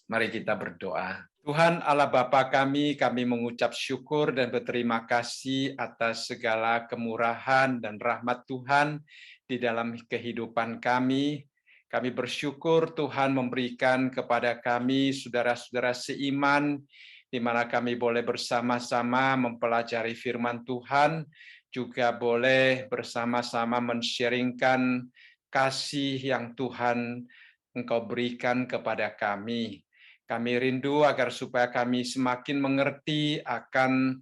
Mari kita berdoa. Tuhan Allah Bapa kami mengucap syukur dan berterima kasih atas segala kemurahan dan rahmat Tuhan di dalam kehidupan kami. Kami bersyukur Tuhan memberikan kepada kami saudara-saudara seiman, di mana kami boleh bersama-sama mempelajari firman Tuhan, juga boleh bersama-sama men-sharingkan kasih yang Tuhan Engkau berikan kepada kami. Kami rindu agar supaya kami semakin mengerti akan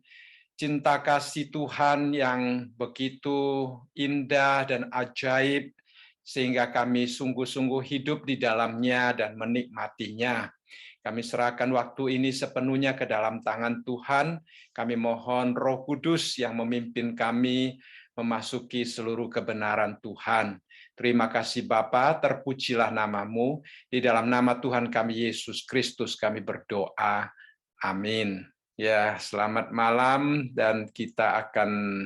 cinta kasih Tuhan yang begitu indah dan ajaib, sehingga kami sungguh-sungguh hidup di dalamnya dan menikmatinya. Kami serahkan waktu ini sepenuhnya ke dalam tangan Tuhan. Kami mohon Roh Kudus yang memimpin kami memasuki seluruh kebenaran Tuhan. Terima kasih Bapa, terpujilah namamu. Di dalam nama Tuhan kami Yesus Kristus kami berdoa. Amin. Ya, selamat malam dan kita akan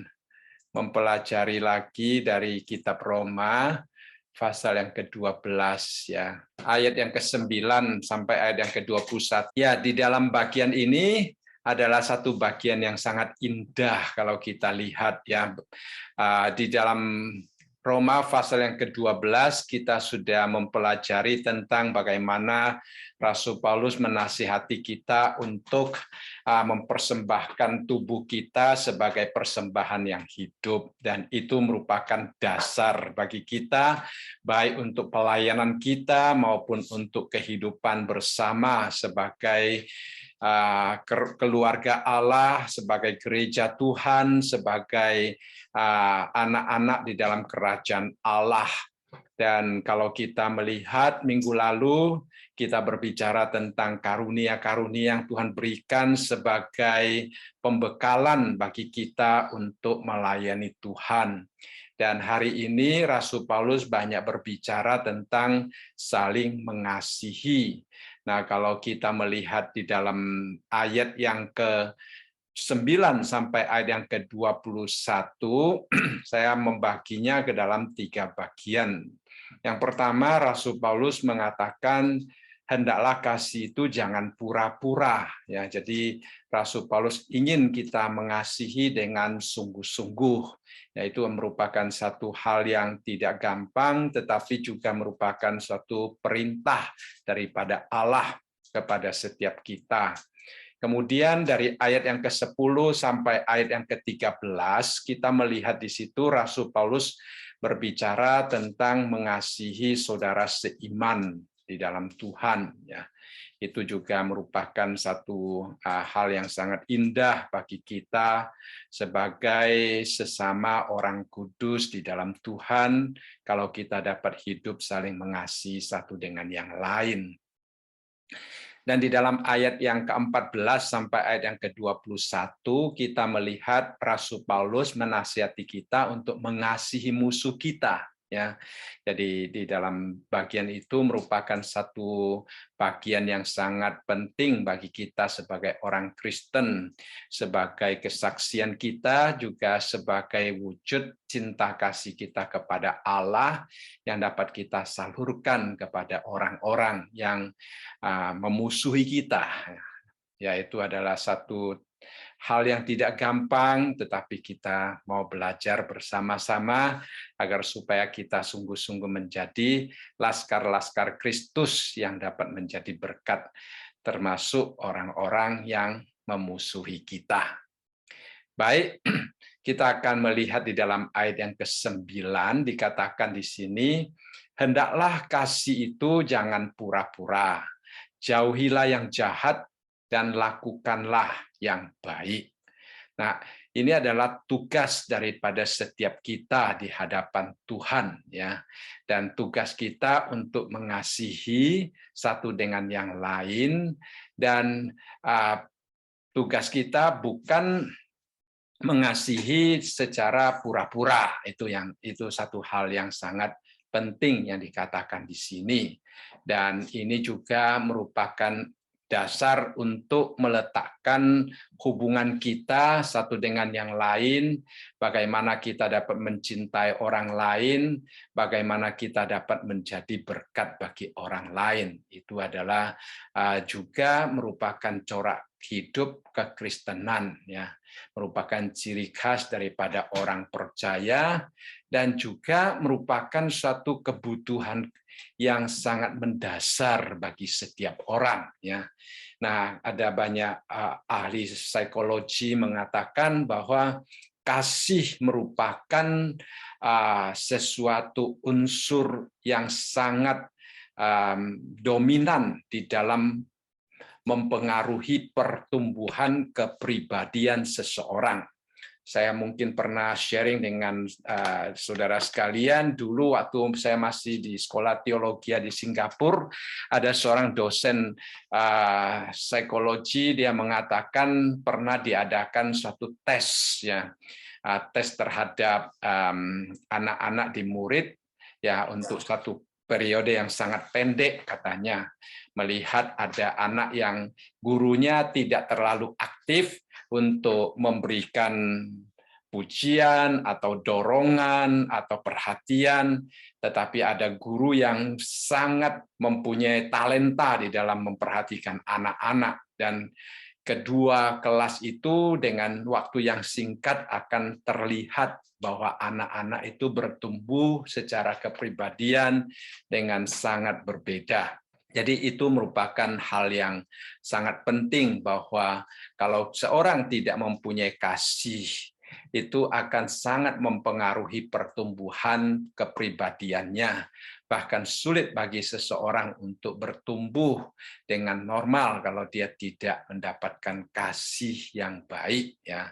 mempelajari lagi dari kitab Roma pasal yang ke-12 ya. Ayat yang ke-9 sampai ayat yang ke-21. Ya, di dalam bagian ini adalah satu bagian yang sangat indah kalau kita lihat ya. Di dalam Roma pasal yang ke-12 kita sudah mempelajari tentang bagaimana Rasul Paulus menasihati kita untuk mempersembahkan tubuh kita sebagai persembahan yang hidup, dan itu merupakan dasar bagi kita baik untuk pelayanan kita maupun untuk kehidupan bersama sebagai keluarga Allah, sebagai gereja Tuhan, sebagai anak-anak di dalam kerajaan Allah. Dan kalau kita melihat minggu lalu, kita berbicara tentang karunia-karunia yang Tuhan berikan sebagai pembekalan bagi kita untuk melayani Tuhan. Dan hari ini Rasul Paulus banyak berbicara tentang saling mengasihi. Nah, kalau kita melihat di dalam ayat yang ke-9 sampai ayat yang ke-21, saya membaginya ke dalam 3 bagian. Yang pertama, Rasul Paulus mengatakan hendaklah kasih itu jangan pura-pura ya. Jadi Rasul Paulus ingin kita mengasihi dengan sungguh-sungguh. Yaitu merupakan satu hal yang tidak gampang, tetapi juga merupakan suatu perintah daripada Allah kepada setiap kita. Kemudian dari ayat yang ke-10 sampai ayat yang ke-13, kita melihat di situ Rasul Paulus berbicara tentang mengasihi saudara seiman di dalam Tuhan. Ya. Itu juga merupakan satu hal yang sangat indah bagi kita sebagai sesama orang kudus di dalam Tuhan, kalau kita dapat hidup saling mengasihi satu dengan yang lain. Dan di dalam ayat yang ke-14 sampai ayat yang ke-21, kita melihat Rasul Paulus menasihati kita untuk mengasihi musuh kita. Ya, jadi di dalam bagian itu merupakan satu bagian yang sangat penting bagi kita sebagai orang Kristen, sebagai kesaksian kita, juga sebagai wujud cinta kasih kita kepada Allah yang dapat kita salurkan kepada orang-orang yang memusuhi kita. Yaitu adalah satu hal yang tidak gampang, tetapi kita mau belajar bersama-sama agar supaya kita sungguh-sungguh menjadi laskar-laskar Kristus yang dapat menjadi berkat, termasuk orang-orang yang memusuhi kita. Baik, kita akan melihat di dalam ayat yang ke-9, dikatakan di sini, hendaklah kasih itu jangan pura-pura, jauhilah yang jahat dan lakukanlah yang baik. Nah, ini adalah tugas daripada setiap kita di hadapan Tuhan, ya. Dan tugas kita untuk mengasihi satu dengan yang lain, dan tugas kita bukan mengasihi secara pura-pura. Itu satu hal yang sangat penting yang dikatakan di sini. Dan ini juga merupakan dasar untuk meletakkan hubungan kita satu dengan yang lain, bagaimana kita dapat mencintai orang lain, bagaimana kita dapat menjadi berkat bagi orang lain. Itu adalah juga merupakan corak hidup kekristenan, ya, merupakan ciri khas daripada orang percaya dan juga merupakan suatu kebutuhan yang sangat mendasar bagi setiap orang, ya. Nah, ada banyak ahli psikologi mengatakan bahwa kasih merupakan sesuatu unsur yang sangat dominan di dalam mempengaruhi pertumbuhan kepribadian seseorang. Saya mungkin pernah sharing dengan saudara sekalian, dulu waktu saya masih di sekolah teologi di Singapura, ada seorang dosen psikologi, dia mengatakan pernah diadakan suatu tes, ya, tes terhadap anak-anak di murid, ya, untuk satu periode yang sangat pendek katanya, melihat ada anak yang gurunya tidak terlalu aktif untuk memberikan pujian atau dorongan atau perhatian, tetapi ada guru yang sangat mempunyai talenta di dalam memperhatikan anak-anak, dan kedua kelas itu dengan waktu yang singkat akan terlihat bahwa anak-anak itu bertumbuh secara kepribadian dengan sangat berbeda. Jadi itu merupakan hal yang sangat penting, bahwa kalau seorang tidak mempunyai kasih, itu akan sangat mempengaruhi pertumbuhan kepribadiannya. Bahkan sulit bagi seseorang untuk bertumbuh dengan normal kalau dia tidak mendapatkan kasih yang baik, ya.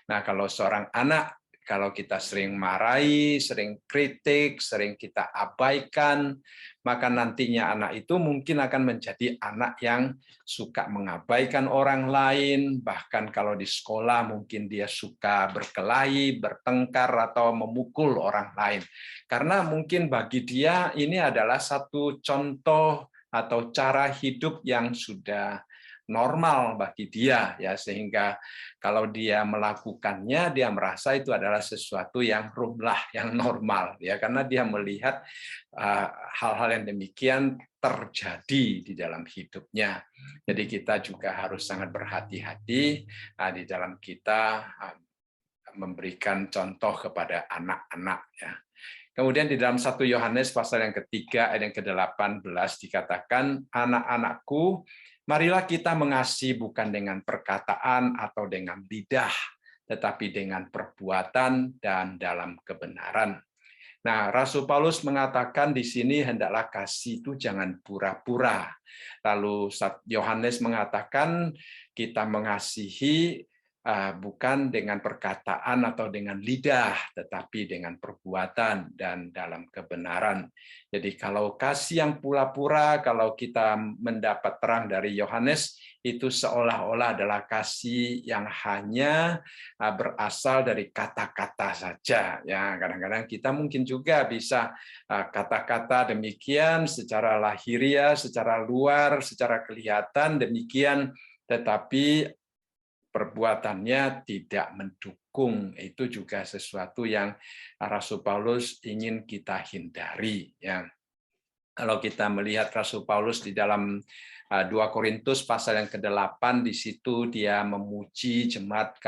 Nah, kalau seorang anak, kalau kita sering marahi, sering kritik, sering kita abaikan, maka nantinya anak itu mungkin akan menjadi anak yang suka mengabaikan orang lain, bahkan kalau di sekolah mungkin dia suka berkelahi, bertengkar, atau memukul orang lain. Karena mungkin bagi dia ini adalah satu contoh atau cara hidup yang sudah normal bagi dia, ya, sehingga kalau dia melakukannya dia merasa itu adalah sesuatu yang rumlah, yang normal, ya, karena dia melihat hal-hal yang demikian terjadi di dalam hidupnya. Jadi kita juga harus sangat berhati-hati di dalam kita memberikan contoh kepada anak-anak, ya. Kemudian di dalam 1 Yohanes pasal yang ketiga ayat yang ke-18 dikatakan, anak-anakku, marilah kita mengasihi bukan dengan perkataan atau dengan lidah, tetapi dengan perbuatan dan dalam kebenaran. Nah, Rasul Paulus mengatakan di sini hendaklah kasih itu jangan pura-pura. Lalu Yohanes mengatakan kita mengasihi bukan dengan perkataan atau dengan lidah, tetapi dengan perbuatan dan dalam kebenaran. Jadi kalau kasih yang pura-pura, kalau kita mendapat terang dari Yohanes, itu seolah-olah adalah kasih yang hanya berasal dari kata-kata saja. Ya, kadang-kadang kita mungkin juga bisa kata-kata demikian secara lahiriah, secara luar, secara kelihatan demikian, tetapi perbuatannya tidak mendukung. Itu juga sesuatu yang Rasul Paulus ingin kita hindari, ya. Kalau kita melihat Rasul Paulus di dalam 2 Korintus pasal yang ke-8, di situ dia memuji jemaat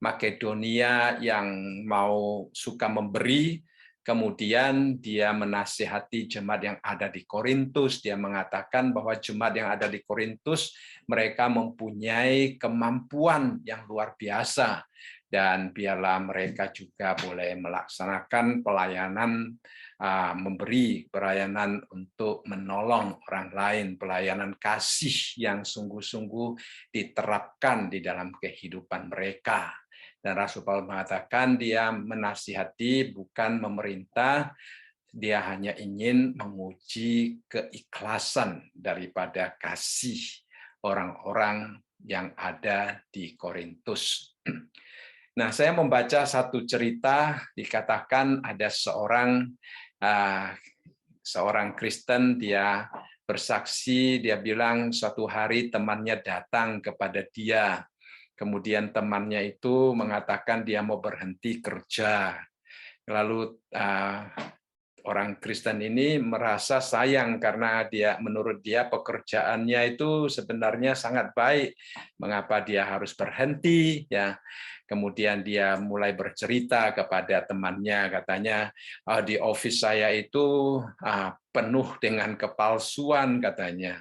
Makedonia yang mau suka memberi. Kemudian dia menasihati jemaat yang ada di Korintus. Dia mengatakan bahwa jemaat yang ada di Korintus, mereka mempunyai kemampuan yang luar biasa. Dan biarlah mereka juga boleh melaksanakan pelayanan memberi, pelayanan untuk menolong orang lain, pelayanan kasih yang sungguh-sungguh diterapkan di dalam kehidupan mereka. Dan Rasul Paulus mengatakan dia menasihati bukan memerintah, dia hanya ingin menguji keikhlasan daripada kasih orang-orang yang ada di Korintus. Nah, saya membaca satu cerita, dikatakan ada seorang Kristen, dia bersaksi, dia bilang suatu hari temannya datang kepada dia. Kemudian temannya itu mengatakan dia mau berhenti kerja. Lalu orang Kristen ini merasa sayang karena menurut dia pekerjaannya itu sebenarnya sangat baik. Mengapa dia harus berhenti? Ya, kemudian dia mulai bercerita kepada temannya, katanya di office saya itu penuh dengan kepalsuan, katanya.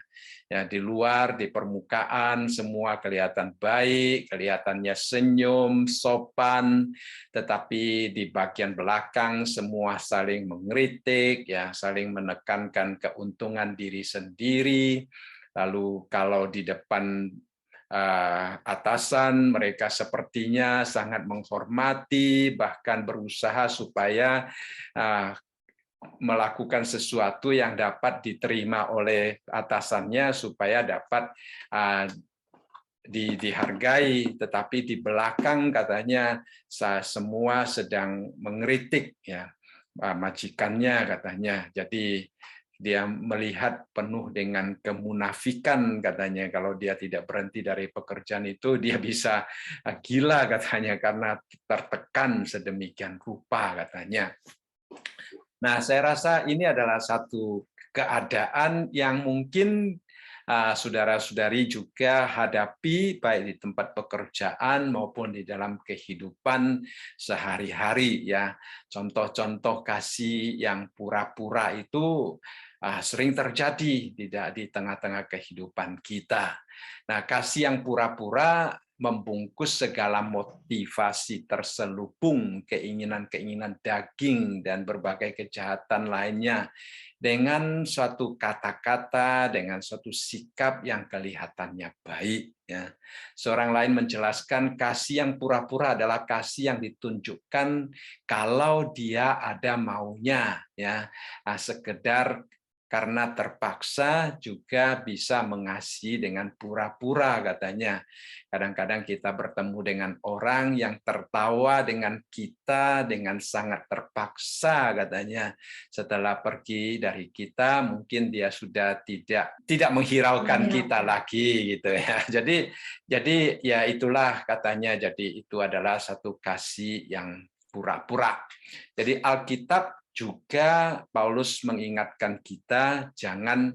Ya, di luar, di permukaan semua kelihatan baik, kelihatannya senyum, sopan, tetapi di bagian belakang semua saling mengkritik, ya, saling menekankan keuntungan diri sendiri. Lalu kalau di depan atasan, mereka sepertinya sangat menghormati, bahkan berusaha supaya melakukan sesuatu yang dapat diterima oleh atasannya supaya dapat dihargai, tetapi di belakang katanya semua sedang mengkritik, ya, majikannya katanya. Jadi dia melihat penuh dengan kemunafikan, katanya. Kalau dia tidak berhenti dari pekerjaan itu, dia bisa gila, katanya, karena tertekan sedemikian rupa, katanya. Nah, saya rasa ini adalah satu keadaan yang mungkin saudara-saudari juga hadapi baik di tempat pekerjaan maupun di dalam kehidupan sehari-hari, ya. Contoh-contoh kasih yang pura-pura itu sering terjadi di tengah-tengah kehidupan kita. Nah, kasih yang pura-pura membungkus segala motivasi terselubung, keinginan-keinginan daging, dan berbagai kejahatan lainnya dengan suatu kata-kata, dengan suatu sikap yang kelihatannya baik. Ya. Seorang lain menjelaskan kasih yang pura-pura adalah kasih yang ditunjukkan kalau dia ada maunya, ya, sekedar karena terpaksa juga bisa mengasihi dengan pura-pura, katanya. Kadang-kadang kita bertemu dengan orang yang tertawa dengan kita dengan sangat terpaksa, katanya. Setelah pergi dari kita, mungkin dia sudah tidak menghiraukan kita lagi, gitu ya. Jadi ya itulah, katanya. Jadi itu adalah satu kasih yang pura-pura. Jadi Alkitab juga Paulus mengingatkan kita jangan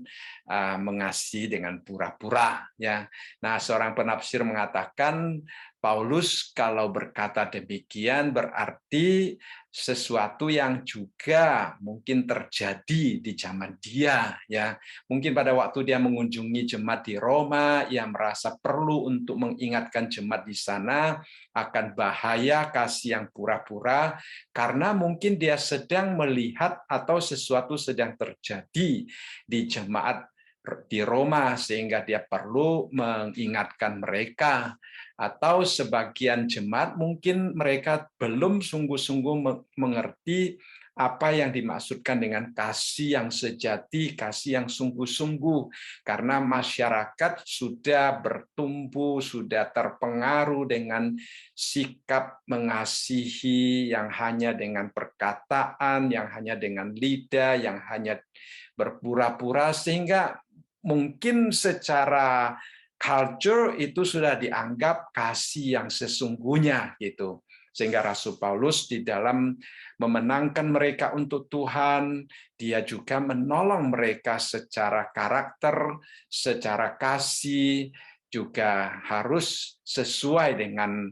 mengasihi dengan pura-pura, ya. Nah, seorang penafsir mengatakan Paulus kalau berkata demikian berarti sesuatu yang juga mungkin terjadi di zaman dia, ya. Mungkin pada waktu dia mengunjungi jemaat di Roma, ia merasa perlu untuk mengingatkan jemaat di sana akan bahaya kasih yang pura-pura, karena mungkin dia sedang melihat atau sesuatu sedang terjadi di jemaat di Roma sehingga dia perlu mengingatkan mereka. Atau sebagian jemaat mungkin mereka belum sungguh-sungguh mengerti apa yang dimaksudkan dengan kasih yang sejati, kasih yang sungguh-sungguh, karena masyarakat sudah bertumbuh, sudah terpengaruh dengan sikap mengasihi yang hanya dengan perkataan, yang hanya dengan lidah, yang hanya berpura-pura, sehingga mungkin secara culture itu sudah dianggap kasih yang sesungguhnya, gitu. Sehingga Rasul Paulus di dalam memenangkan mereka untuk Tuhan, dia juga menolong mereka secara karakter, secara kasih, juga harus sesuai dengan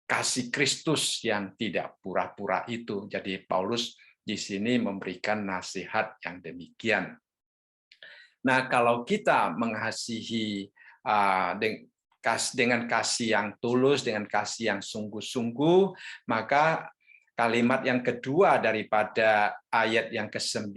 kasih Kristus yang tidak pura-pura itu. Jadi Paulus di sini memberikan nasihat yang demikian. Nah, kalau kita mengasihi dengan kasih yang tulus, dengan kasih yang sungguh-sungguh, maka kalimat yang kedua daripada ayat yang ke-9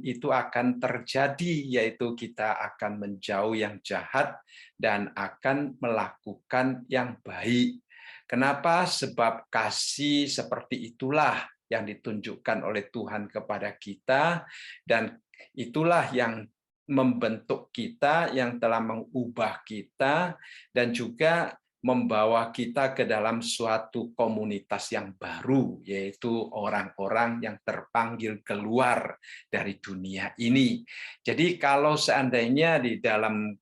itu akan terjadi, yaitu kita akan menjauh yang jahat dan akan melakukan yang baik. Kenapa? Sebab kasih seperti itulah yang ditunjukkan oleh Tuhan kepada kita, dan itulah yang membentuk kita, yang telah mengubah kita, dan juga membawa kita ke dalam suatu komunitas yang baru, yaitu orang-orang yang terpanggil keluar dari dunia ini. Jadi kalau seandainya di dalam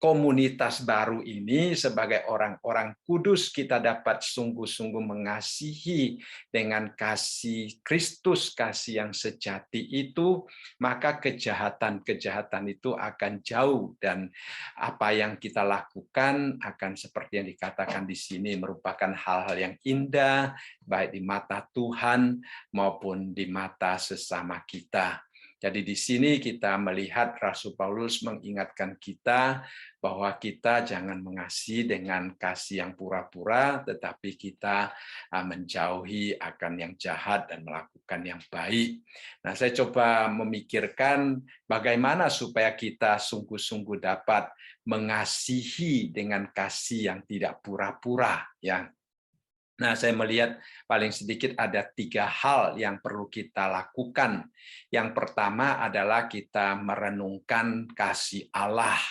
komunitas baru ini sebagai orang-orang kudus kita dapat sungguh-sungguh mengasihi dengan kasih Kristus, kasih yang sejati itu, maka kejahatan-kejahatan itu akan jauh dan apa yang kita lakukan akan seperti yang dikatakan di sini merupakan hal-hal yang indah baik di mata Tuhan maupun di mata sesama kita. Jadi di sini kita melihat Rasul Paulus mengingatkan kita bahwa kita jangan mengasihi dengan kasih yang pura-pura, tetapi kita menjauhi akan yang jahat dan melakukan yang baik. Nah, saya coba memikirkan bagaimana supaya kita sungguh-sungguh dapat mengasihi dengan kasih yang tidak pura-pura, ya. Nah, saya melihat paling sedikit ada 3 hal yang perlu kita lakukan. Yang pertama adalah kita merenungkan kasih Allah.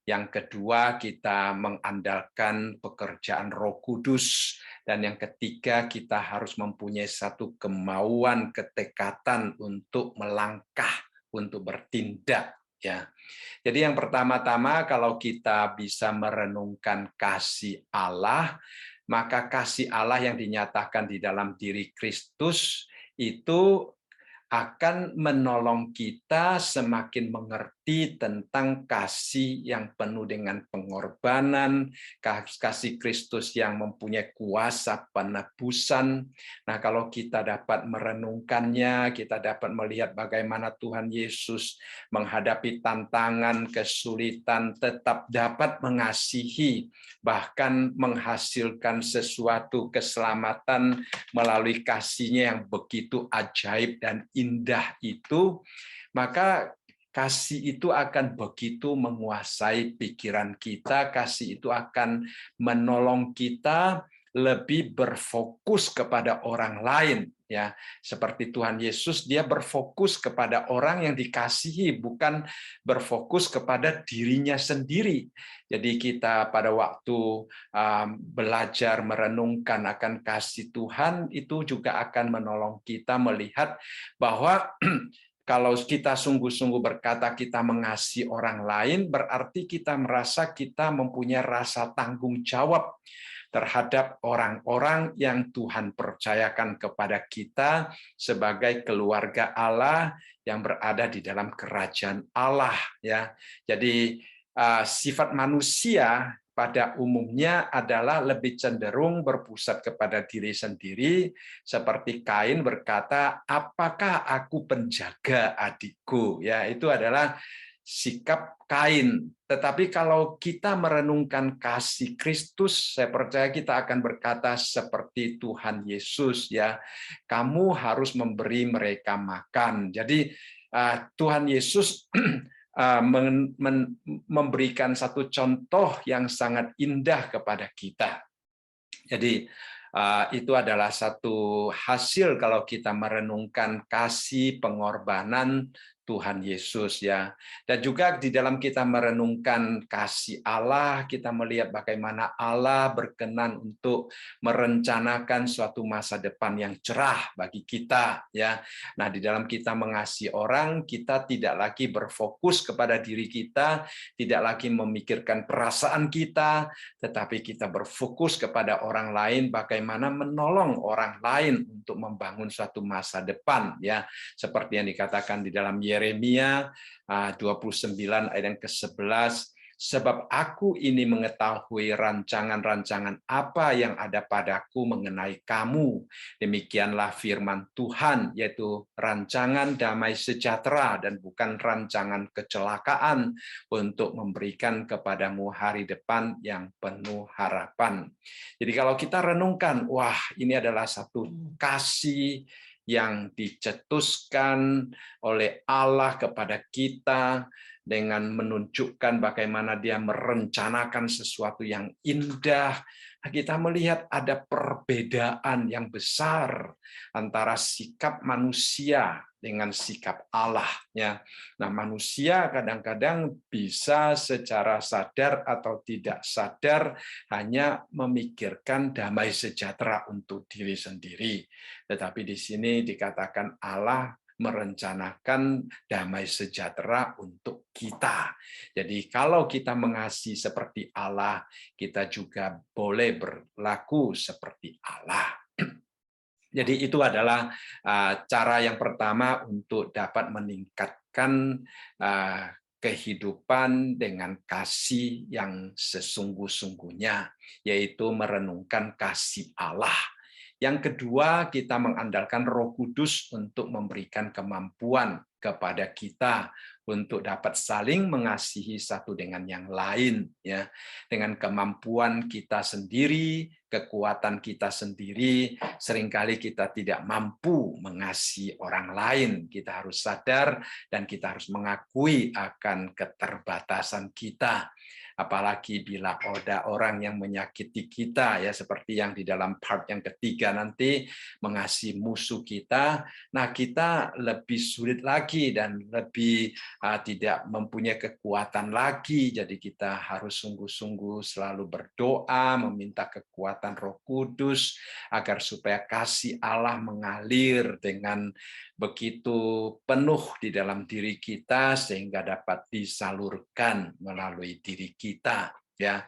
Yang kedua, kita mengandalkan pekerjaan Roh Kudus. Dan yang ketiga, kita harus mempunyai satu kemauan, ketekatan untuk melangkah, untuk bertindak. Ya. Jadi yang pertama-tama, kalau kita bisa merenungkan kasih Allah, maka kasih Allah yang dinyatakan di dalam diri Kristus itu akan menolong kita semakin mengerti tentang kasih yang penuh dengan pengorbanan, kasih Kristus yang mempunyai kuasa penebusan. Nah, kalau kita dapat merenungkannya, kita dapat melihat bagaimana Tuhan Yesus menghadapi tantangan, kesulitan, tetap dapat mengasihi, bahkan menghasilkan sesuatu keselamatan melalui kasih-Nya yang begitu ajaib dan indah itu, maka kasih itu akan begitu menguasai pikiran kita, kasih itu akan menolong kita lebih berfokus kepada orang lain, ya. Seperti Tuhan Yesus, dia berfokus kepada orang yang dikasihi, bukan berfokus kepada dirinya sendiri. Jadi kita pada waktu belajar merenungkan akan kasih Tuhan, itu juga akan menolong kita melihat bahwa kalau kita sungguh-sungguh berkata kita mengasihi orang lain, berarti kita merasa kita mempunyai rasa tanggung jawab terhadap orang-orang yang Tuhan percayakan kepada kita sebagai keluarga Allah yang berada di dalam kerajaan Allah, ya. Jadi sifat manusia pada umumnya adalah lebih cenderung berpusat kepada diri sendiri, seperti Kain berkata, "Apakah aku penjaga adikku?" Ya, itu adalah sikap Kain. Tetapi kalau kita merenungkan kasih Kristus, saya percaya kita akan berkata seperti Tuhan Yesus, ya. Kamu harus memberi mereka makan. Jadi Tuhan Yesus memberikan satu contoh yang sangat indah kepada kita. Jadi itu adalah satu hasil kalau kita merenungkan kasih pengorbanan Tuhan Yesus, ya. Dan juga di dalam kita merenungkan kasih Allah, kita melihat bagaimana Allah berkenan untuk merencanakan suatu masa depan yang cerah bagi kita, ya. Nah, di dalam kita mengasihi orang, kita tidak lagi berfokus kepada diri kita, tidak lagi memikirkan perasaan kita, tetapi kita berfokus kepada orang lain, bagaimana menolong orang lain untuk membangun suatu masa depan, ya. Seperti yang dikatakan di dalam Yeremia 29 ayat yang ke-11, sebab aku ini mengetahui rancangan-rancangan apa yang ada padaku mengenai kamu. Demikianlah firman Tuhan, yaitu rancangan damai sejahtera dan bukan rancangan kecelakaan, untuk memberikan kepadamu hari depan yang penuh harapan. Jadi kalau kita renungkan, wah, ini adalah satu kasih yang dicetuskan oleh Allah kepada kita dengan menunjukkan bagaimana Dia merencanakan sesuatu yang indah. Kita melihat ada perbedaan yang besar antara sikap manusia dengan sikap Allah, ya. Nah, manusia kadang-kadang bisa secara sadar atau tidak sadar hanya memikirkan damai sejahtera untuk diri sendiri. Tetapi di sini dikatakan Allah merencanakan damai sejahtera untuk kita. Jadi kalau kita mengasihi seperti Allah, kita juga boleh berlaku seperti Allah. Jadi itu adalah cara yang pertama untuk dapat meningkatkan kehidupan dengan kasih yang sesungguh-sungguhnya, yaitu merenungkan kasih Allah. Yang kedua, kita mengandalkan Roh Kudus untuk memberikan kemampuan kepada kita untuk dapat saling mengasihi satu dengan yang lain, ya. Dengan kemampuan kita sendiri, kekuatan kita sendiri, seringkali kita tidak mampu mengasihi orang lain. Kita harus sadar dan kita harus mengakui akan keterbatasan kita. Apalagi bila ada orang yang menyakiti kita, ya, seperti yang di dalam part yang ketiga nanti, mengasihi musuh kita. Nah, kita lebih sulit lagi dan lebih tidak mempunyai kekuatan lagi. Jadi kita harus sungguh-sungguh selalu berdoa, meminta kekuatan Roh Kudus agar supaya kasih Allah mengalir dengan begitu penuh di dalam diri kita sehingga dapat disalurkan melalui diri kita, ya,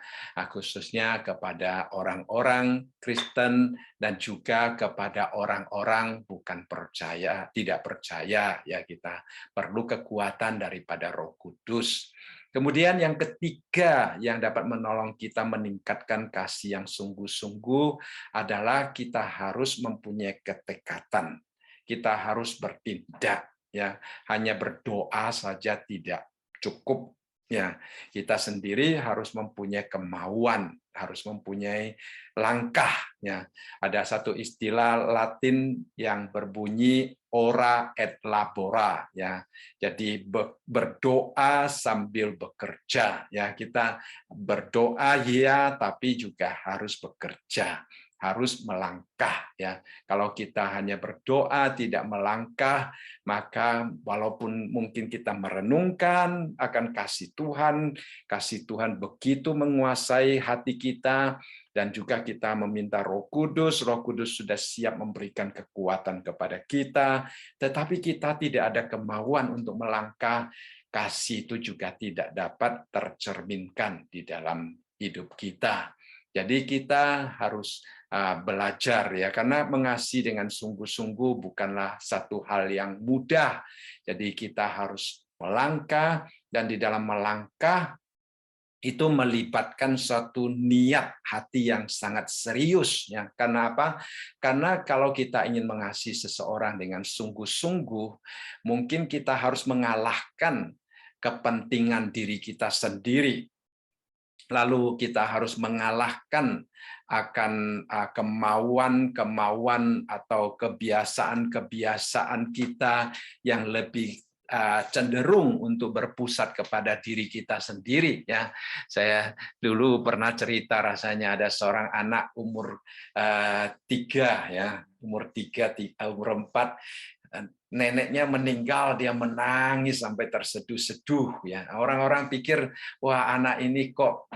khususnya kepada orang-orang Kristen dan juga kepada orang-orang bukan percaya, tidak percaya, ya. Kita perlu kekuatan daripada Roh Kudus. Kemudian yang ketiga yang dapat menolong kita meningkatkan kasih yang sungguh-sungguh adalah kita harus mempunyai ketekatan. Kita harus bertindak, ya. Hanya berdoa saja tidak cukup, ya. Kita sendiri harus mempunyai kemauan, harus mempunyai langkah, ya. Ada satu istilah Latin yang berbunyi ora et labora, ya. Jadi berdoa sambil bekerja, ya. Kita berdoa ya, tapi juga harus bekerja, harus melangkah, ya. Kalau kita hanya berdoa tidak melangkah, maka walaupun mungkin kita merenungkan akan kasih Tuhan begitu menguasai hati kita, dan juga kita meminta Roh Kudus sudah siap memberikan kekuatan kepada kita, tetapi kita tidak ada kemauan untuk melangkah, kasih itu juga tidak dapat tercerminkan di dalam hidup kita. Jadi kita harus belajar, ya, karena mengasihi dengan sungguh-sungguh bukanlah satu hal yang mudah. Jadi kita harus melangkah, dan di dalam melangkah itu melibatkan suatu niat hati yang sangat serius, ya. Karena apa? Karena kalau kita ingin mengasihi seseorang dengan sungguh-sungguh, mungkin kita harus mengalahkan kepentingan diri kita sendiri. Lalu kita harus mengalahkan akan kemauan-kemauan atau kebiasaan-kebiasaan kita yang lebih cenderung untuk berpusat kepada diri kita sendiri, ya. Saya dulu pernah cerita, rasanya ada seorang anak umur 3, ya, umur 4, neneknya meninggal, dia menangis sampai terseduh-seduh, ya. Orang-orang pikir, wah, anak ini kok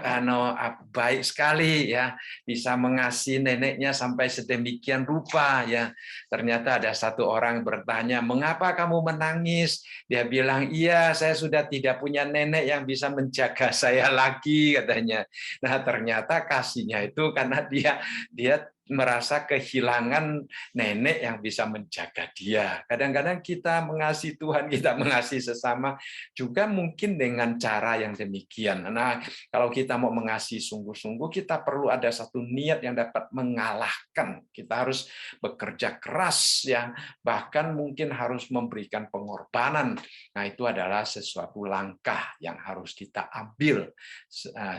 baik sekali, ya, bisa mengasihi neneknya sampai sedemikian rupa, ya. Ternyata ada satu orang bertanya, mengapa kamu menangis? Dia bilang, iya, saya sudah tidak punya nenek yang bisa menjaga saya lagi, katanya. Nah, ternyata kasihnya itu karena dia merasa kehilangan nenek yang bisa menjaga dia. Kadang-kadang kita mengasihi Tuhan, kita mengasihi sesama juga mungkin dengan cara yang demikian. Nah, kalau kita mau mengasihi sungguh-sungguh, kita perlu ada satu niat yang dapat mengalahkan. Kita harus bekerja keras, ya, bahkan mungkin harus memberikan pengorbanan. Nah, itu adalah sesuatu langkah yang harus kita ambil.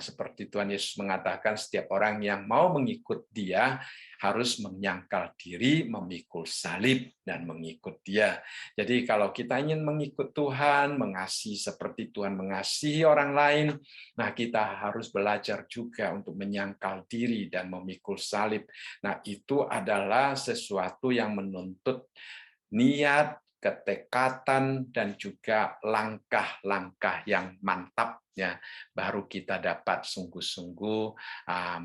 Seperti Tuhan Yesus mengatakan, setiap orang yang mau mengikut Dia harus menyangkal diri, memikul salib, dan mengikut Dia. Jadi kalau kita ingin mengikut Tuhan, mengasihi seperti Tuhan mengasihi orang lain, nah kita harus belajar juga untuk menyangkal diri dan memikul salib. Nah, itu adalah sesuatu yang menuntut niat, ketekatan, dan juga langkah-langkah yang mantap, ya, baru kita dapat sungguh-sungguh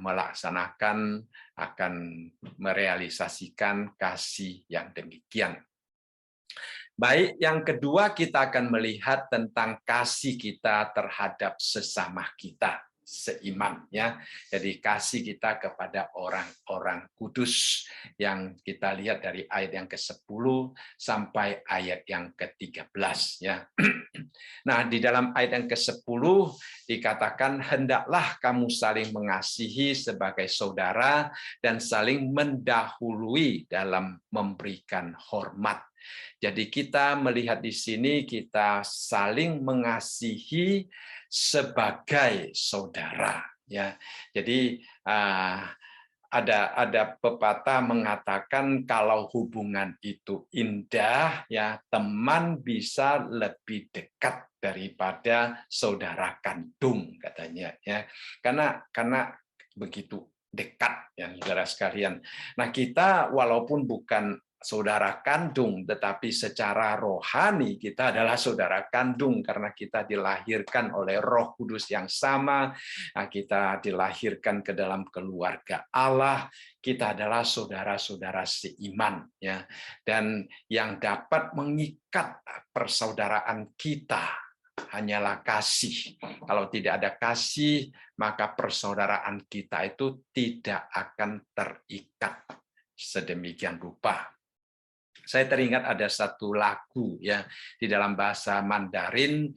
melaksanakan, akan merealisasikan kasih yang demikian. Baik, yang kedua kita akan melihat tentang kasih kita terhadap sesama kita seiman, ya. Jadi kasih kita kepada orang-orang kudus yang kita lihat dari ayat yang ke-10 sampai ayat yang ke-13, ya. Nah, di dalam ayat yang ke-10 dikatakan, hendaklah kamu saling mengasihi sebagai saudara dan saling mendahului dalam memberikan hormat. Jadi kita melihat di sini kita saling mengasihi sebagai saudara, ya. Jadi ada pepatah mengatakan kalau hubungan itu indah, ya, teman bisa lebih dekat daripada saudara kandung, katanya, ya. Karena begitu dekat, ya, saudara sekalian. Nah, kita walaupun bukan saudara kandung, tetapi secara rohani kita adalah saudara kandung karena kita dilahirkan oleh Roh Kudus yang sama, kita dilahirkan ke dalam keluarga Allah, kita adalah saudara-saudara seiman, ya. Dan yang dapat mengikat persaudaraan kita hanyalah kasih. Kalau tidak ada kasih, maka persaudaraan kita itu tidak akan terikat sedemikian rupa. Saya teringat ada satu lagu, ya, di dalam bahasa Mandarin,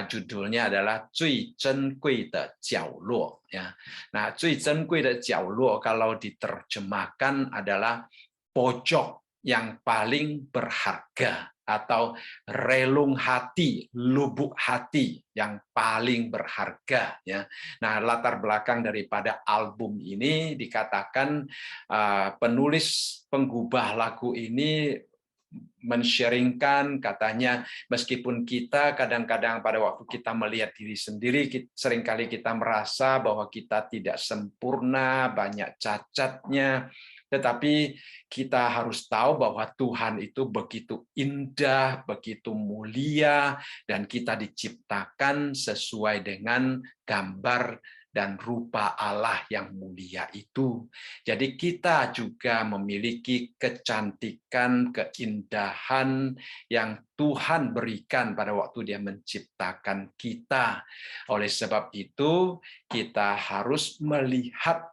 judulnya adalah 最珍贵的角落, ya. Nah, 最珍贵的角落kalau diterjemahkan adalah pojok yang paling berharga atau relung hati, lubuk hati yang paling berharga, ya. Nah, latar belakang daripada album ini dikatakan penulis penggubah lagu ini men-sharingkan, katanya meskipun kita kadang-kadang pada waktu kita melihat diri sendiri, seringkali kita merasa bahwa kita tidak sempurna, banyak cacatnya, tetapi kita harus tahu bahwa Tuhan itu begitu indah, begitu mulia, dan kita diciptakan sesuai dengan gambar dan rupa Allah yang mulia itu. Jadi kita juga memiliki kecantikan, keindahan yang Tuhan berikan pada waktu Dia menciptakan kita. Oleh sebab itu, kita harus melihat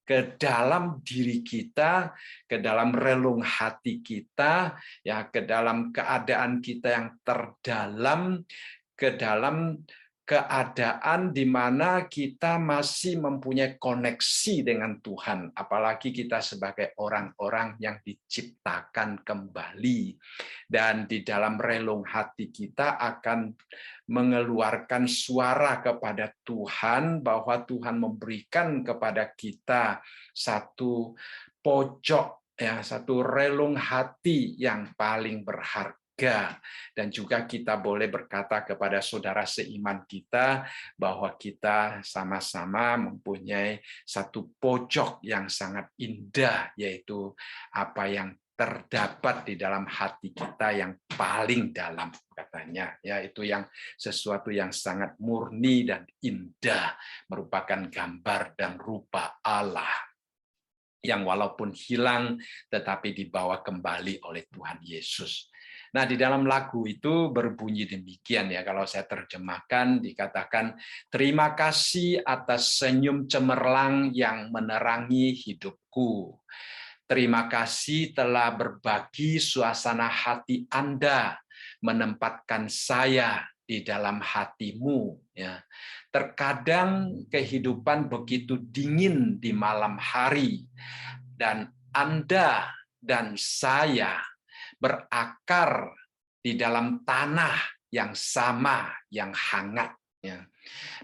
ke dalam diri kita, ke dalam relung hati kita, ya, ke dalam keadaan kita yang terdalam, ke dalam keadaan di mana kita masih mempunyai koneksi dengan Tuhan, apalagi kita sebagai orang-orang yang diciptakan kembali, dan di dalam relung hati kita akan mengeluarkan suara kepada Tuhan bahwa Tuhan memberikan kepada kita satu pojok, ya, satu relung hati yang paling berharga. Dan juga kita boleh berkata kepada saudara seiman kita bahwa kita sama-sama mempunyai satu pojok yang sangat indah, yaitu apa yang terdapat di dalam hati kita yang paling dalam, katanya, ya, itu yang sesuatu yang sangat murni dan indah, merupakan gambar dan rupa Allah yang walaupun hilang tetapi dibawa kembali oleh Tuhan Yesus. Nah, di dalam lagu itu berbunyi demikian, ya, kalau saya terjemahkan dikatakan, terima kasih atas senyum cemerlang yang menerangi hidupku. Terima kasih telah berbagi suasana hati Anda, menempatkan saya di dalam hatimu, ya. Terkadang kehidupan begitu dingin di malam hari, dan Anda dan saya berakar di dalam tanah yang sama, yang hangat, ya.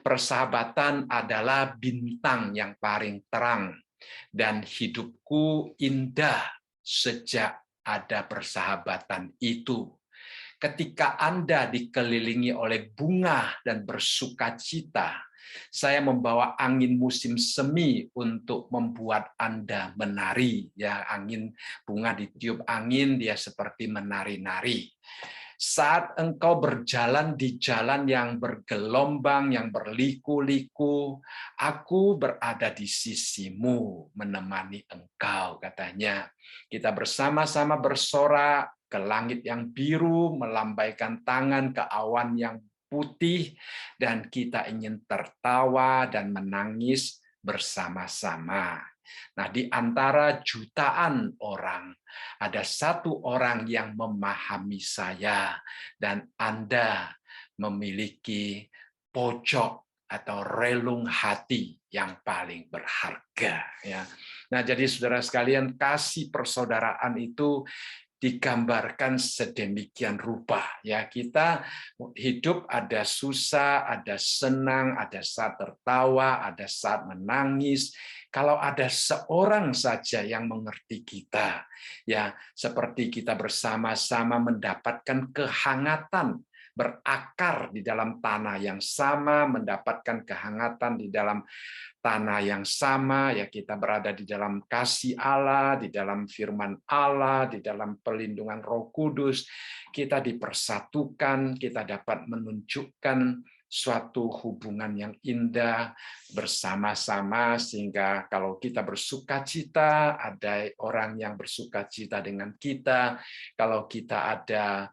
Persahabatan adalah bintang yang paling terang, dan hidupku indah sejak ada persahabatan itu. Ketika Anda dikelilingi oleh bunga dan bersukacita, Saya membawa angin musim semi untuk membuat Anda menari. Ya, angin bunga ditiup angin, dia seperti menari-nari. Saat engkau berjalan di jalan yang bergelombang, yang berliku-liku, aku berada di sisimu, menemani engkau, katanya. Kita bersama-sama bersorak ke langit yang biru, melambaikan tangan ke awan yang putih, dan kita ingin tertawa dan menangis bersama-sama. Nah, di antara jutaan orang, ada satu orang yang memahami saya, dan Anda memiliki pojok atau relung hati yang paling berharga. Ya. Nah, jadi saudara sekalian, kasih persaudaraan itu digambarkan sedemikian rupa, ya. Kita hidup ada susah, ada senang, ada saat tertawa, ada saat menangis. Kalau ada seorang saja yang mengerti kita, ya, seperti kita bersama-sama mendapatkan kehangatan, berakar di dalam tanah yang sama, mendapatkan kehangatan di dalam tanah yang sama, ya, kita berada di dalam kasih Allah, di dalam firman Allah, di dalam perlindungan Roh Kudus, kita dipersatukan, kita dapat menunjukkan suatu hubungan yang indah bersama-sama, sehingga kalau kita bersukacita, ada orang yang bersukacita dengan kita. Kalau kita ada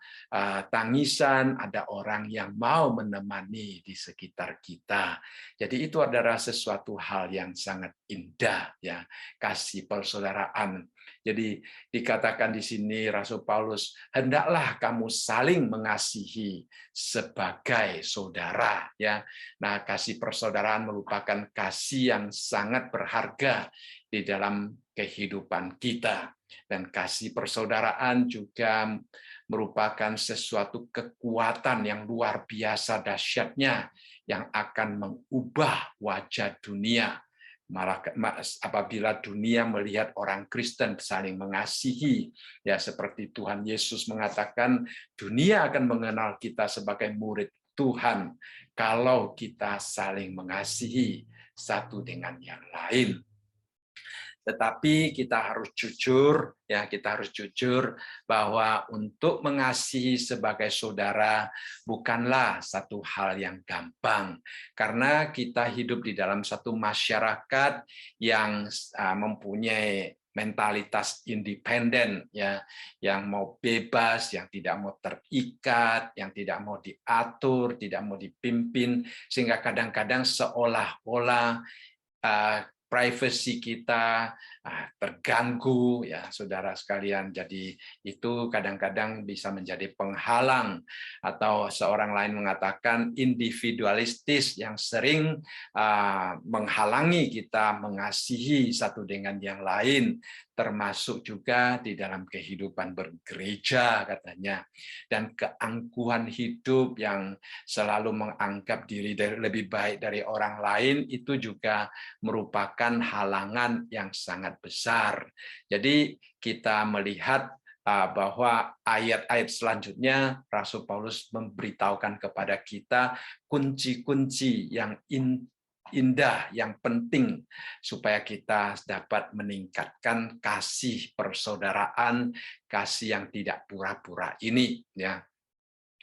tangisan, ada orang yang mau menemani di sekitar kita. Jadi itu adalah sesuatu hal yang sangat indah, ya, kasih persaudaraan. Jadi dikatakan di sini Rasul Paulus, hendaklah kamu saling mengasihi sebagai saudara, ya. Nah, kasih persaudaraan merupakan kasih yang sangat berharga di dalam kehidupan kita, dan kasih persaudaraan juga merupakan sesuatu kekuatan yang luar biasa dahsyatnya yang akan mengubah wajah dunia. Apabila dunia melihat orang Kristen saling mengasihi, ya, seperti Tuhan Yesus mengatakan, dunia akan mengenal kita sebagai murid Tuhan kalau kita saling mengasihi satu dengan yang lain. Tetapi kita harus jujur, ya, kita harus jujur bahwa untuk mengasihi sebagai saudara bukanlah satu hal yang gampang, karena kita hidup di dalam satu masyarakat yang mempunyai mentalitas independen, ya, yang mau bebas, yang tidak mau terikat, yang tidak mau diatur, tidak mau dipimpin, sehingga kadang-kadang seolah-olah privasi kita terganggu, ya, saudara sekalian. Jadi itu kadang-kadang bisa menjadi penghalang, atau seorang lain mengatakan individualistis yang sering menghalangi kita mengasihi satu dengan yang lain, termasuk juga di dalam kehidupan bergereja, katanya. Dan keangkuhan hidup yang selalu menganggap diri lebih baik dari orang lain itu juga merupakan halangan yang sangat besar. Jadi kita melihat bahwa ayat-ayat selanjutnya Rasul Paulus memberitahukan kepada kita kunci-kunci yang indah, yang penting supaya kita dapat meningkatkan kasih persaudaraan, kasih yang tidak pura-pura ini, ya.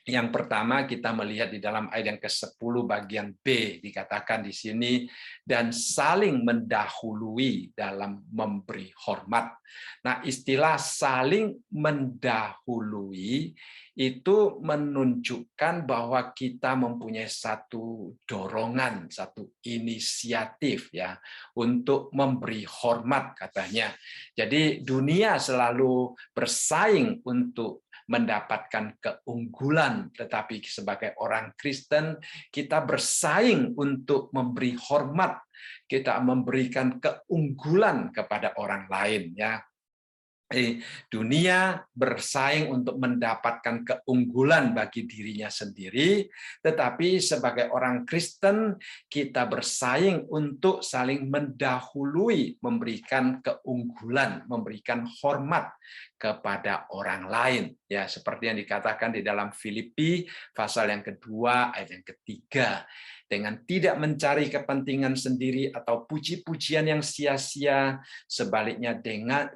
Yang pertama kita melihat di dalam ayat yang ke-10 bagian B, dikatakan di sini, dan saling mendahului dalam memberi hormat. Nah, istilah saling mendahului itu menunjukkan bahwa kita mempunyai satu dorongan, satu inisiatif, ya, untuk memberi hormat, katanya. Jadi dunia selalu bersaing untuk mendapatkan keunggulan, tetapi sebagai orang Kristen kita bersaing untuk memberi hormat, kita memberikan keunggulan kepada orang lain, ya. Dunia bersaing untuk mendapatkan keunggulan bagi dirinya sendiri, tetapi sebagai orang Kristen kita bersaing untuk saling mendahului, memberikan keunggulan, memberikan hormat kepada orang lain, ya, seperti yang dikatakan di dalam Filipi pasal yang kedua ayat yang ketiga. dengan tidak mencari kepentingan sendiri atau puji-pujian yang sia-sia. Sebaliknya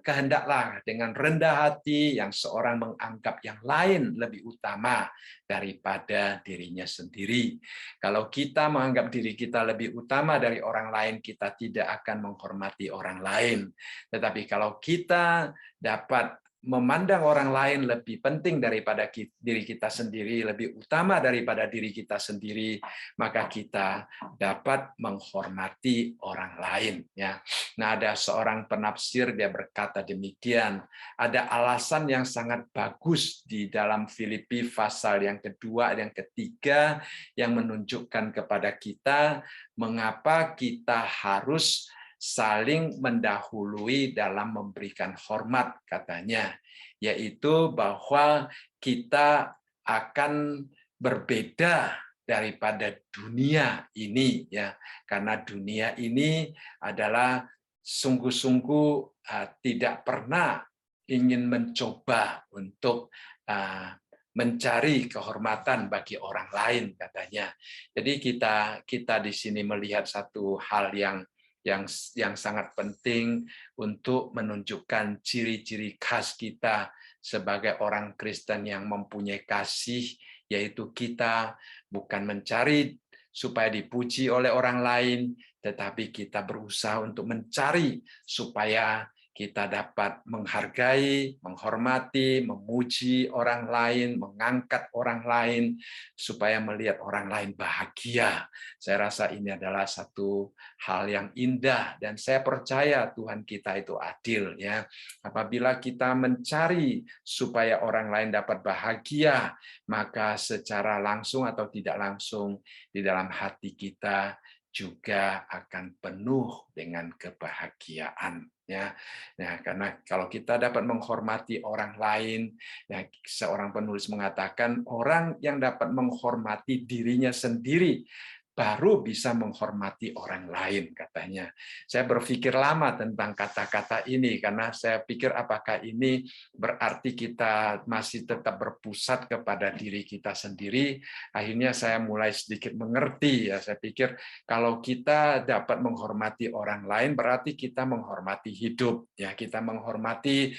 kehendaklah dengan rendah hati yang seorang menganggap yang lain lebih utama daripada dirinya sendiri. Kalau kita menganggap diri kita lebih utama dari orang lain, kita tidak akan menghormati orang lain. Tetapi kalau kita dapat memandang orang lain lebih penting daripada diri kita sendiri, lebih utama daripada diri kita sendiri, maka kita dapat menghormati orang lain. Ya. Nah, ada seorang penafsir, dia berkata demikian, ada alasan yang sangat bagus di dalam Filipi pasal yang kedua dan ketiga yang menunjukkan kepada kita mengapa kita harus saling mendahului dalam memberikan hormat, katanya, yaitu bahwa kita akan berbeda daripada dunia ini, ya, karena dunia ini adalah sungguh-sungguh tidak pernah ingin mencoba untuk mencari kehormatan bagi orang lain, katanya. Jadi kita di sini melihat satu hal yang sangat penting untuk menunjukkan ciri-ciri khas kita sebagai orang Kristen yang mempunyai kasih, yaitu kita bukan mencari supaya dipuji oleh orang lain, tetapi kita berusaha untuk mencari supaya kita dapat menghargai, menghormati, memuji orang lain, mengangkat orang lain, supaya melihat orang lain bahagia. Saya rasa ini adalah satu hal yang indah, dan saya percaya Tuhan kita itu adil. Ya, apabila kita mencari supaya orang lain dapat bahagia, maka secara langsung atau tidak langsung di dalam hati kita juga akan penuh dengan kebahagiaan. Ya, nah, karena kalau kita dapat menghormati orang lain, ya, seorang penulis mengatakan orang yang dapat menghormati dirinya sendiri baru bisa menghormati orang lain, katanya. Saya berpikir lama tentang kata-kata ini karena saya pikir apakah ini berarti kita masih tetap berpusat kepada diri kita sendiri. Akhirnya saya mulai sedikit mengerti, ya. Saya pikir kalau kita dapat menghormati orang lain berarti kita menghormati hidup, ya, kita menghormati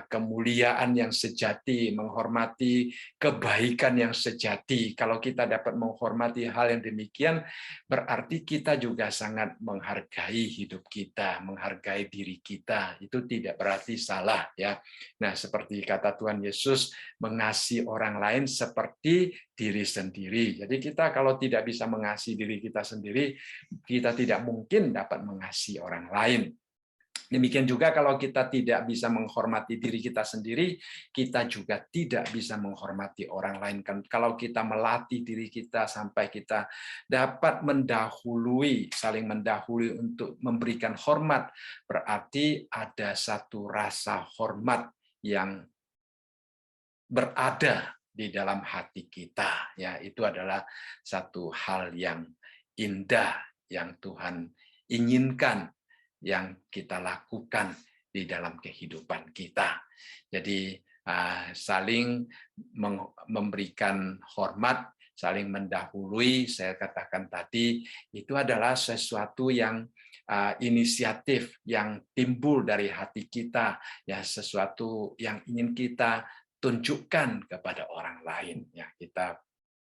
kemuliaan yang sejati, menghormati kebaikan yang sejati. Kalau kita dapat menghormati hal yang demikian, berarti kita juga sangat menghargai hidup kita, menghargai diri kita. Itu tidak berarti salah, ya. Nah, seperti kata Tuhan Yesus, mengasihi orang lain seperti diri sendiri. Jadi kita kalau tidak bisa mengasihi diri kita sendiri, kita tidak mungkin dapat mengasihi orang lain. Demikian juga kalau kita tidak bisa menghormati diri kita sendiri, kita juga tidak bisa menghormati orang lain. Kalau kita melatih diri kita sampai kita dapat saling mendahului untuk memberikan hormat, berarti ada satu rasa hormat yang berada di dalam hati kita. Ya, itu adalah satu hal yang indah yang Tuhan inginkan yang kita lakukan di dalam kehidupan kita. Jadi saling memberikan hormat, saling mendahului, saya katakan tadi, itu adalah sesuatu yang inisiatif yang timbul dari hati kita, ya, sesuatu yang ingin kita tunjukkan kepada orang lain. Ya, kita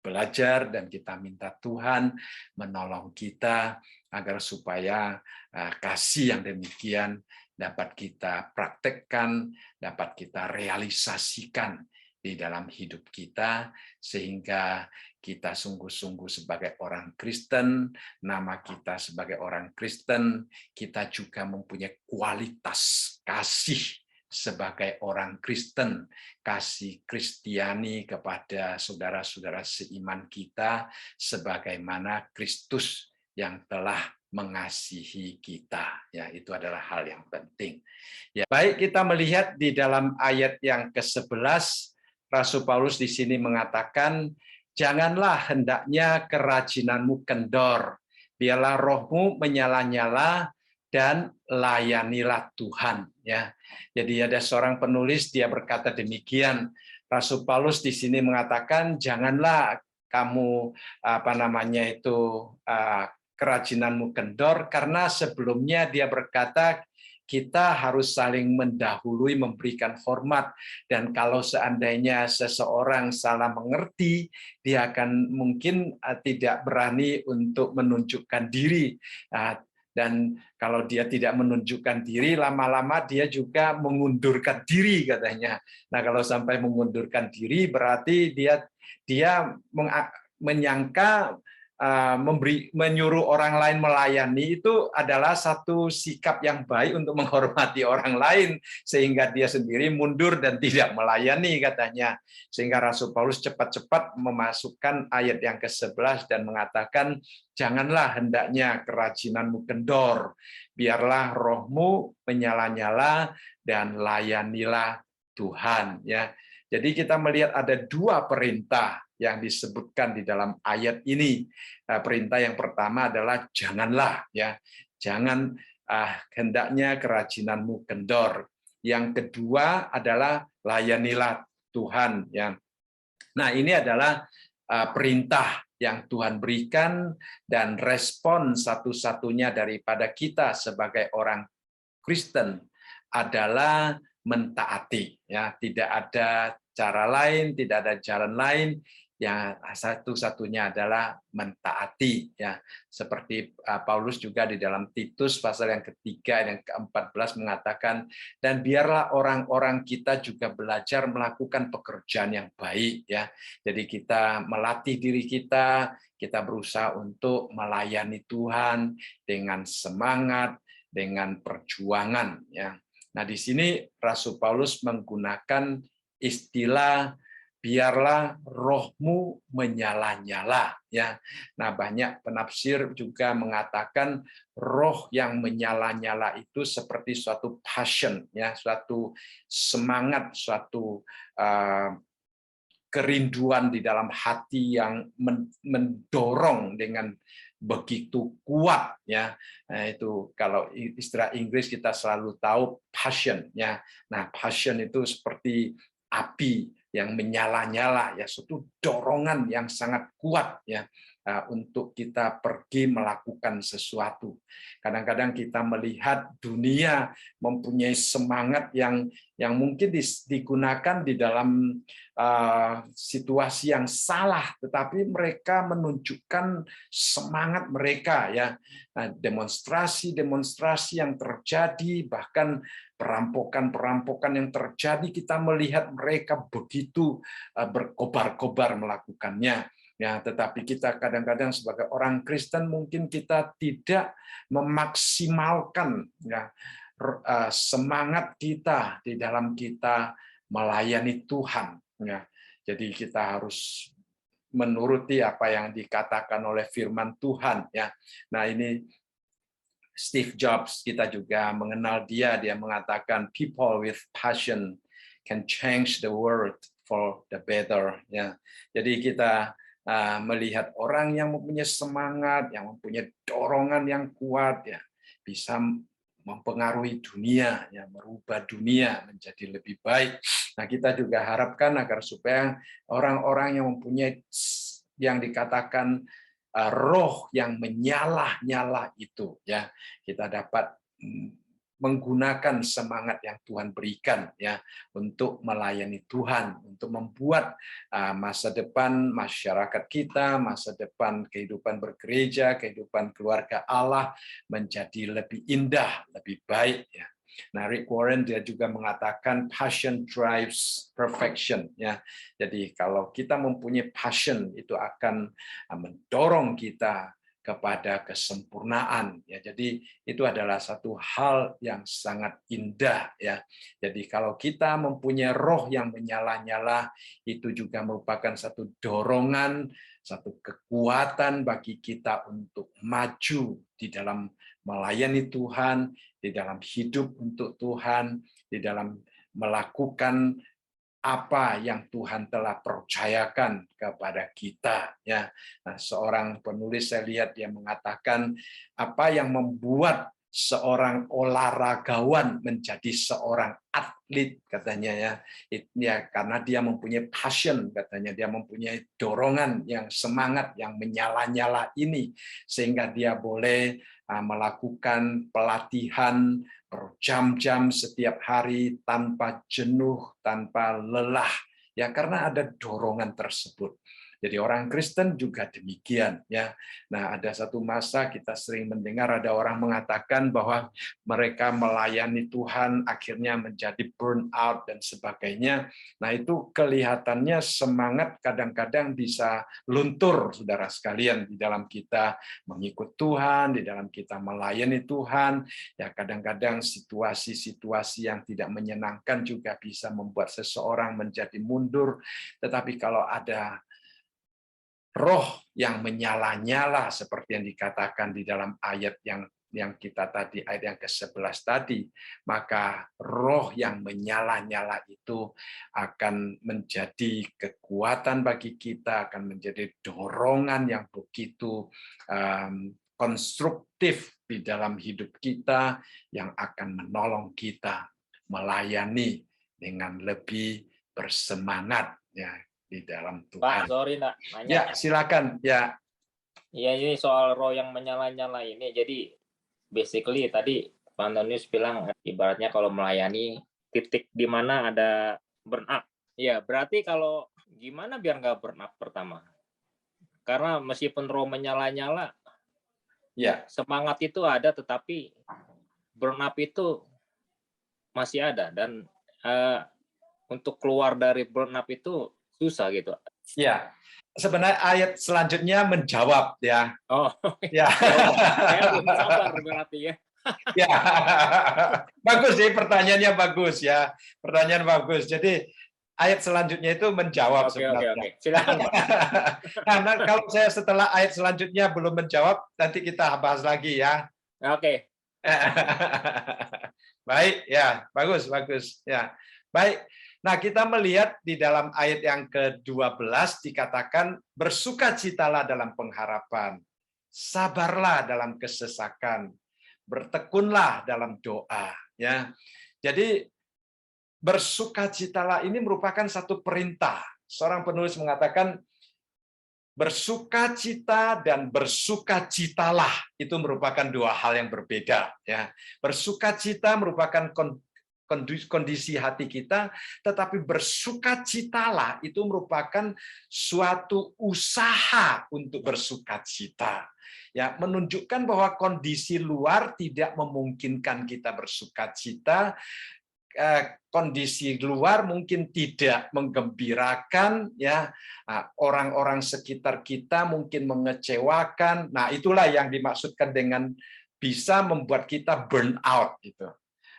belajar dan kita minta Tuhan menolong kita agar supaya kasih yang demikian dapat kita praktekkan, dapat kita realisasikan di dalam hidup kita, sehingga kita sungguh-sungguh sebagai orang Kristen, nama kita sebagai orang Kristen, kita juga mempunyai kualitas kasih sebagai orang Kristen, kasih Kristiani kepada saudara-saudara seiman kita, sebagaimana Kristus yang telah mengasihi kita. Ya, itu adalah hal yang penting. Ya, baik, kita melihat di dalam ayat yang ke-11, Rasul Paulus di sini mengatakan, janganlah hendaknya kerajinanmu kendor, biarlah rohmu menyala-nyala dan layanilah Tuhan. Ya, jadi ada seorang penulis, dia berkata demikian. Rasul Paulus di sini mengatakan, janganlah kamu kerajinanmu kendor, karena sebelumnya dia berkata kita harus saling mendahului, memberikan hormat, dan kalau seandainya seseorang salah mengerti, dia akan mungkin tidak berani untuk menunjukkan diri. Dan kalau dia tidak menunjukkan diri, lama-lama dia juga mengundurkan diri katanya. Nah, kalau sampai mengundurkan diri berarti dia menyangka menyuruh orang lain melayani itu adalah satu sikap yang baik untuk menghormati orang lain, sehingga dia sendiri mundur dan tidak melayani katanya. Sehingga Rasul Paulus cepat-cepat memasukkan ayat yang ke-11 dan mengatakan, janganlah hendaknya kerajinanmu kendor, biarlah rohmu menyala-nyala dan layanilah Tuhan. Ya, jadi kita melihat ada dua perintah yang disebutkan di dalam ayat ini. Perintah yang pertama adalah janganlah, ya, jangan hendaknya kerajinanmu kendor. Yang kedua adalah layanilah Tuhan. Ya. Nah, ini adalah perintah yang Tuhan berikan, dan respon satu-satunya daripada kita sebagai orang Kristen adalah mentaati. Ya, tidak ada cara lain, tidak ada jalan lain. Yang satu-satunya adalah mentaati, ya, seperti Paulus juga di dalam Titus pasal yang ketiga yang ke-14 mengatakan, dan biarlah orang-orang kita juga belajar melakukan pekerjaan yang baik, ya. Jadi kita melatih diri kita berusaha untuk melayani Tuhan dengan semangat, dengan perjuangan, ya. Nah, di sini Rasul Paulus menggunakan istilah biarlah rohmu menyala-nyala, ya. Nah, banyak penafsir juga mengatakan roh yang menyala-nyala itu seperti suatu passion, ya, suatu semangat, suatu kerinduan di dalam hati yang mendorong dengan begitu kuat, ya. Nah, itu kalau istilah Inggris kita selalu tahu passion, ya. Nah, passion itu seperti api yang menyala-nyala, ya, suatu dorongan yang sangat kuat, ya, untuk kita pergi melakukan sesuatu. Kadang-kadang kita melihat dunia mempunyai semangat yang mungkin digunakan di dalam situasi yang salah, tetapi mereka menunjukkan semangat mereka, ya. Nah, demonstrasi yang terjadi, bahkan perampokan yang terjadi, kita melihat mereka begitu berkobar-kobar melakukannya. Ya, tetapi kita kadang-kadang sebagai orang Kristen mungkin kita tidak memaksimalkan, ya, semangat kita di dalam kita melayani Tuhan. Ya, jadi kita harus menuruti apa yang dikatakan oleh firman Tuhan, ya. Nah, ini Steve Jobs, kita juga mengenal dia mengatakan people with passion can change the world for the better, ya. Jadi kita melihat orang yang mempunyai semangat, yang mempunyai dorongan yang kuat, ya, bisa mempengaruhi dunia, ya, merubah dunia menjadi lebih baik. Nah, kita juga harapkan agar supaya orang-orang yang mempunyai yang dikatakan roh yang menyala-nyala itu, ya, kita dapat menggunakan semangat yang Tuhan berikan, ya, untuk melayani Tuhan, untuk membuat masa depan masyarakat kita, masa depan kehidupan bergereja, kehidupan keluarga Allah menjadi lebih indah, lebih baik, ya. Nah, Rick Warren dia juga mengatakan passion drives perfection, ya. Jadi kalau kita mempunyai passion, itu akan mendorong kita kepada kesempurnaan, ya. Jadi itu adalah satu hal yang sangat indah, ya. Jadi kalau kita mempunyai roh yang menyala-nyala, itu juga merupakan satu dorongan, satu kekuatan bagi kita untuk maju di dalam melayani Tuhan, di dalam hidup untuk Tuhan, di dalam melakukan apa yang Tuhan telah percayakan kepada kita, ya. Nah, seorang penulis saya lihat dia mengatakan apa yang membuat seorang olahragawan menjadi seorang atlet katanya ya. Ya karena dia mempunyai passion katanya, dia mempunyai dorongan yang semangat yang menyala-nyala ini sehingga dia boleh melakukan pelatihan berjam-jam setiap hari tanpa jenuh, tanpa lelah ya karena ada dorongan tersebut. Jadi orang Kristen juga demikian ya. Nah, ada satu masa kita sering mendengar ada orang mengatakan bahwa mereka melayani Tuhan akhirnya menjadi burn out dan sebagainya. Nah, itu kelihatannya semangat kadang-kadang bisa luntur Saudara sekalian di dalam kita mengikut Tuhan, di dalam kita melayani Tuhan. Ya, kadang-kadang situasi-situasi yang tidak menyenangkan juga bisa membuat seseorang menjadi mundur. Tetapi kalau ada roh yang menyala-nyala seperti yang dikatakan di dalam ayat yang kita tadi, ayat yang ke-11 tadi, maka roh yang menyala-nyala itu akan menjadi kekuatan bagi kita, akan menjadi dorongan yang begitu konstruktif di dalam hidup kita, yang akan menolong kita melayani dengan lebih bersemangat ya di dalam Tuhan. Pak, sorry nak, nanya. Ya, silakan. Ya. Iya, ini soal roh yang menyala-nyala ini. Jadi basically tadi Pak Antonius bilang ibaratnya kalau melayani titik di mana ada burn up. Ya, berarti kalau gimana biar nggak burn up pertama? Karena meskipun roh menyala-nyala, ya semangat itu ada, tetapi burn up itu masih ada. Dan untuk keluar dari burn up itu susah gitu. Ya, sebenarnya ayat selanjutnya menjawab ya. Oh, ya. Saya belum sabar berarti ya. Ya, bagus sih pertanyaannya bagus ya. Pertanyaan bagus. Jadi ayat selanjutnya itu menjawab sebenarnya. Oke. Silakan Pak. Nah, kalau saya setelah ayat selanjutnya belum menjawab, nanti kita bahas lagi ya. Oke. Baik, ya, bagus ya. Baik. Nah, kita melihat di dalam ayat yang ke-12 dikatakan bersukacitalah dalam pengharapan, sabarlah dalam kesesakan, bertekunlah dalam doa. Ya, jadi bersukacitalah ini merupakan satu perintah. Seorang penulis mengatakan bersukacita dan bersukacitalah itu merupakan dua hal yang berbeda. Ya, bersukacita merupakan kondisi hati kita, tetapi bersukacitalah itu merupakan suatu usaha untuk bersukacita. Ya, menunjukkan bahwa kondisi luar tidak memungkinkan kita bersukacita, kondisi luar mungkin tidak menggembirakan, ya, orang-orang sekitar kita mungkin mengecewakan. Nah, itulah yang dimaksudkan dengan bisa membuat kita burn out gitu.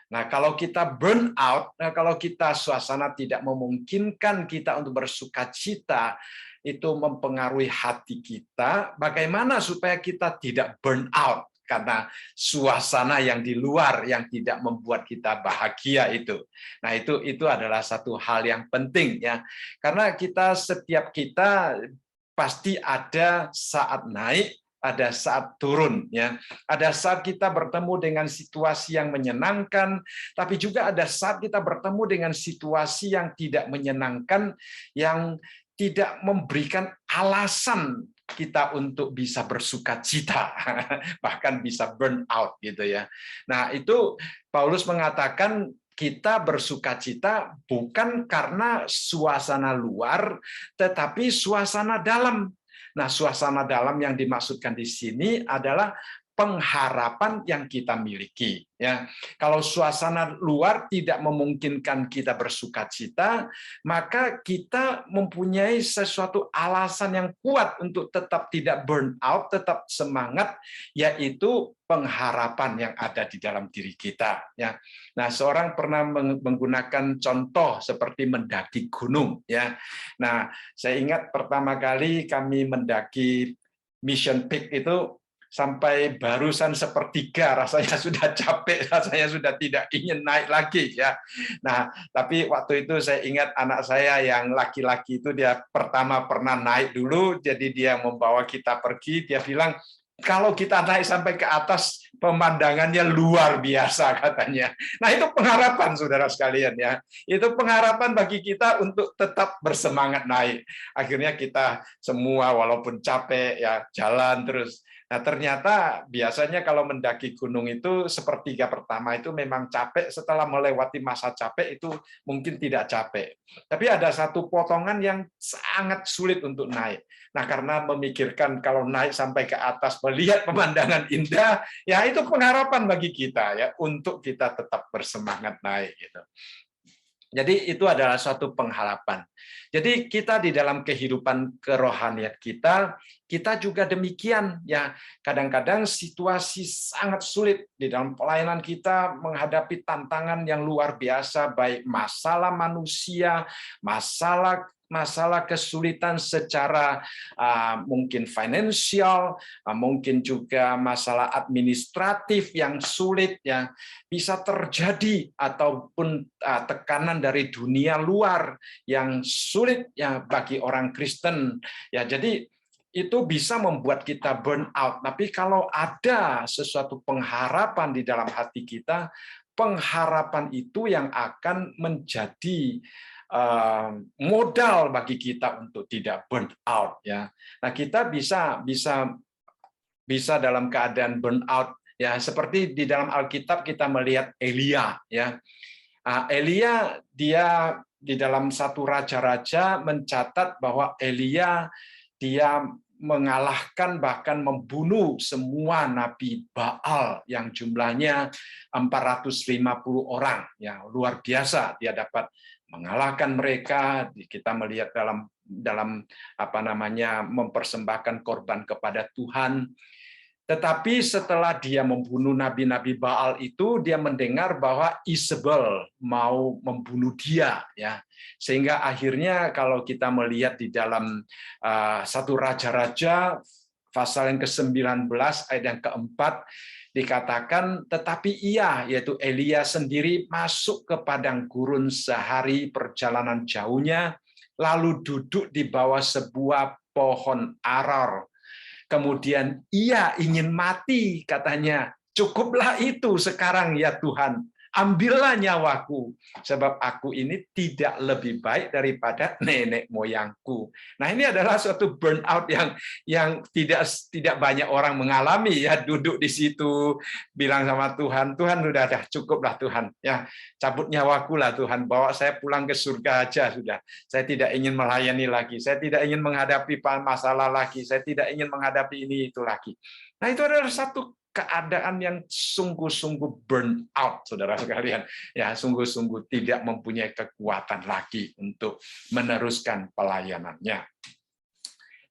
Nah, kalau kita burn out, kalau kita suasana tidak memungkinkan kita untuk bersukacita, itu mempengaruhi hati kita. Bagaimana supaya kita tidak burn out karena suasana yang di luar yang tidak membuat kita bahagia itu. Nah, itu adalah satu hal yang penting ya. Karena setiap kita pasti ada saat naik, ada saat turun ya. Ada saat kita bertemu dengan situasi yang menyenangkan, tapi juga ada saat kita bertemu dengan situasi yang tidak menyenangkan, yang tidak memberikan alasan kita untuk bisa bersukacita, bahkan bisa burn out gitu ya. Nah, itu Paulus mengatakan kita bersukacita bukan karena suasana luar, tetapi suasana dalam. Nah, suasana dalam yang dimaksudkan di sini adalah pengharapan yang kita miliki. Ya, kalau suasana luar tidak memungkinkan kita bersukacita, maka kita mempunyai sesuatu alasan yang kuat untuk tetap tidak burn out, tetap semangat, yaitu pengharapan yang ada di dalam diri kita. Ya, nah seorang pernah menggunakan contoh seperti mendaki gunung. Ya, nah saya ingat pertama kali kami mendaki Mission Peak itu sampai barusan sepertiga rasanya sudah capek, rasanya sudah tidak ingin naik lagi ya. Nah, tapi waktu itu saya ingat anak saya yang laki-laki itu dia pertama pernah naik dulu, jadi dia membawa kita pergi, dia bilang kalau kita naik sampai ke atas pemandangannya luar biasa katanya. Nah, itu pengharapan saudara sekalian ya. Itu pengharapan bagi kita untuk tetap bersemangat naik. Akhirnya kita semua walaupun capek ya jalan terus. Nah, ternyata biasanya kalau mendaki gunung itu sepertiga pertama itu memang capek, setelah melewati masa capek itu mungkin tidak capek. Tapi ada satu potongan yang sangat sulit untuk naik. Nah, karena memikirkan kalau naik sampai ke atas melihat pemandangan indah, ya itu pengharapan bagi kita ya untuk kita tetap bersemangat naik gitu. Jadi itu adalah suatu pengharapan. Jadi kita di dalam kehidupan kerohanian kita juga demikian ya. Kadang-kadang situasi sangat sulit di dalam pelayanan kita menghadapi tantangan yang luar biasa, baik masalah manusia, masalah kesulitan secara mungkin finansial, mungkin juga masalah administratif yang sulit ya bisa terjadi, ataupun tekanan dari dunia luar yang sulit ya bagi orang Kristen ya. Jadi itu bisa membuat kita burn out. Tapi kalau ada sesuatu pengharapan di dalam hati kita, pengharapan itu yang akan menjadi modal bagi kita untuk tidak burn out ya. Nah, kita bisa dalam keadaan burn out ya, seperti di dalam Alkitab kita melihat Elia ya. Elia dia di dalam satu raja-raja mencatat bahwa Elia dia mengalahkan bahkan membunuh semua nabi Baal yang jumlahnya 450 orang ya, luar biasa dia dapat mengalahkan mereka. Kita melihat dalam mempersembahkan korban kepada Tuhan. Tetapi setelah dia membunuh nabi-nabi Baal itu, dia mendengar bahwa Isabel mau membunuh dia, ya. Sehingga akhirnya kalau kita melihat di dalam satu Raja-Raja pasal yang ke-19 ayat yang keempat dikatakan, tetapi ia, yaitu Elia sendiri, masuk ke padang gurun sehari perjalanan jauhnya, lalu duduk di bawah sebuah pohon arar. Kemudian ia ingin mati, katanya. Cukuplah itu sekarang ya Tuhan. Ambillah nyawaku, sebab aku ini tidak lebih baik daripada nenek moyangku. Nah, ini adalah suatu burnout yang tidak banyak orang mengalami ya. Duduk di situ, bilang sama Tuhan, Tuhan sudah cukuplah Tuhan. Ya, cabut nyawaku lah Tuhan, bawa saya pulang ke surga aja sudah. Saya tidak ingin melayani lagi, saya tidak ingin menghadapi masalah lagi, saya tidak ingin menghadapi ini itu lagi. Nah, itu adalah satu keadaan yang sungguh-sungguh burn out, saudara sekalian. Ya, sungguh-sungguh tidak mempunyai kekuatan lagi untuk meneruskan pelayanannya.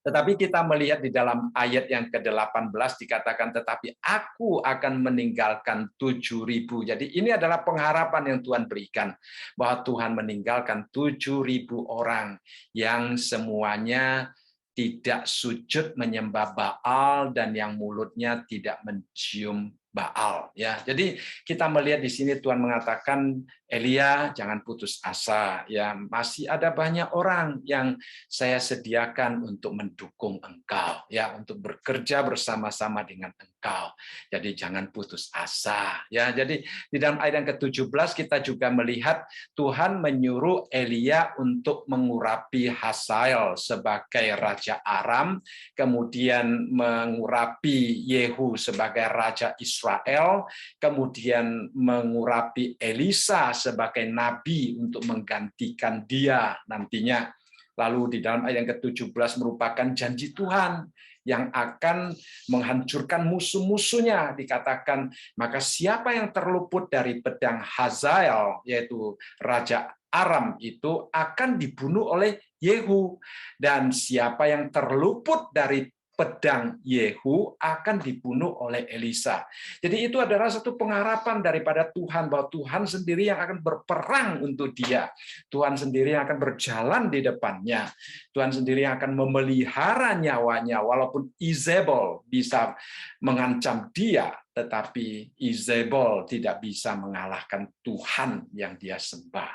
Tetapi kita melihat di dalam ayat yang ke-18 dikatakan, tetapi aku akan meninggalkan 7.000. Jadi ini adalah pengharapan yang Tuhan berikan, bahwa Tuhan meninggalkan 7.000 orang yang semuanya tidak sujud menyembah Baal dan yang mulutnya tidak mencium Baal ya. Jadi kita melihat di sini Tuhan mengatakan, Elia jangan putus asa ya, masih ada banyak orang yang saya sediakan untuk mendukung engkau ya, untuk bekerja bersama-sama dengan engkau. Jadi jangan putus asa ya. Jadi di dalam ayat yang ke-17 kita juga melihat Tuhan menyuruh Elia untuk mengurapi Hazael sebagai raja Aram, kemudian mengurapi Yehu sebagai raja Israel, kemudian mengurapi Elisa sebagai nabi untuk menggantikan dia nantinya. Lalu di dalam ayat yang ke-17 merupakan janji Tuhan yang akan menghancurkan musuh-musuhnya. Dikatakan, maka siapa yang terluput dari pedang Hazael, yaitu raja Aram, itu akan dibunuh oleh Yehu. Dan siapa yang terluput dari pedang Yehu akan dibunuh oleh Elisa. Jadi itu adalah satu pengharapan daripada Tuhan, bahwa Tuhan sendiri yang akan berperang untuk dia. Tuhan sendiri yang akan berjalan di depannya. Tuhan sendiri yang akan memelihara nyawanya, walaupun Isabel bisa mengancam dia, tetapi Isabel tidak bisa mengalahkan Tuhan yang dia sembah.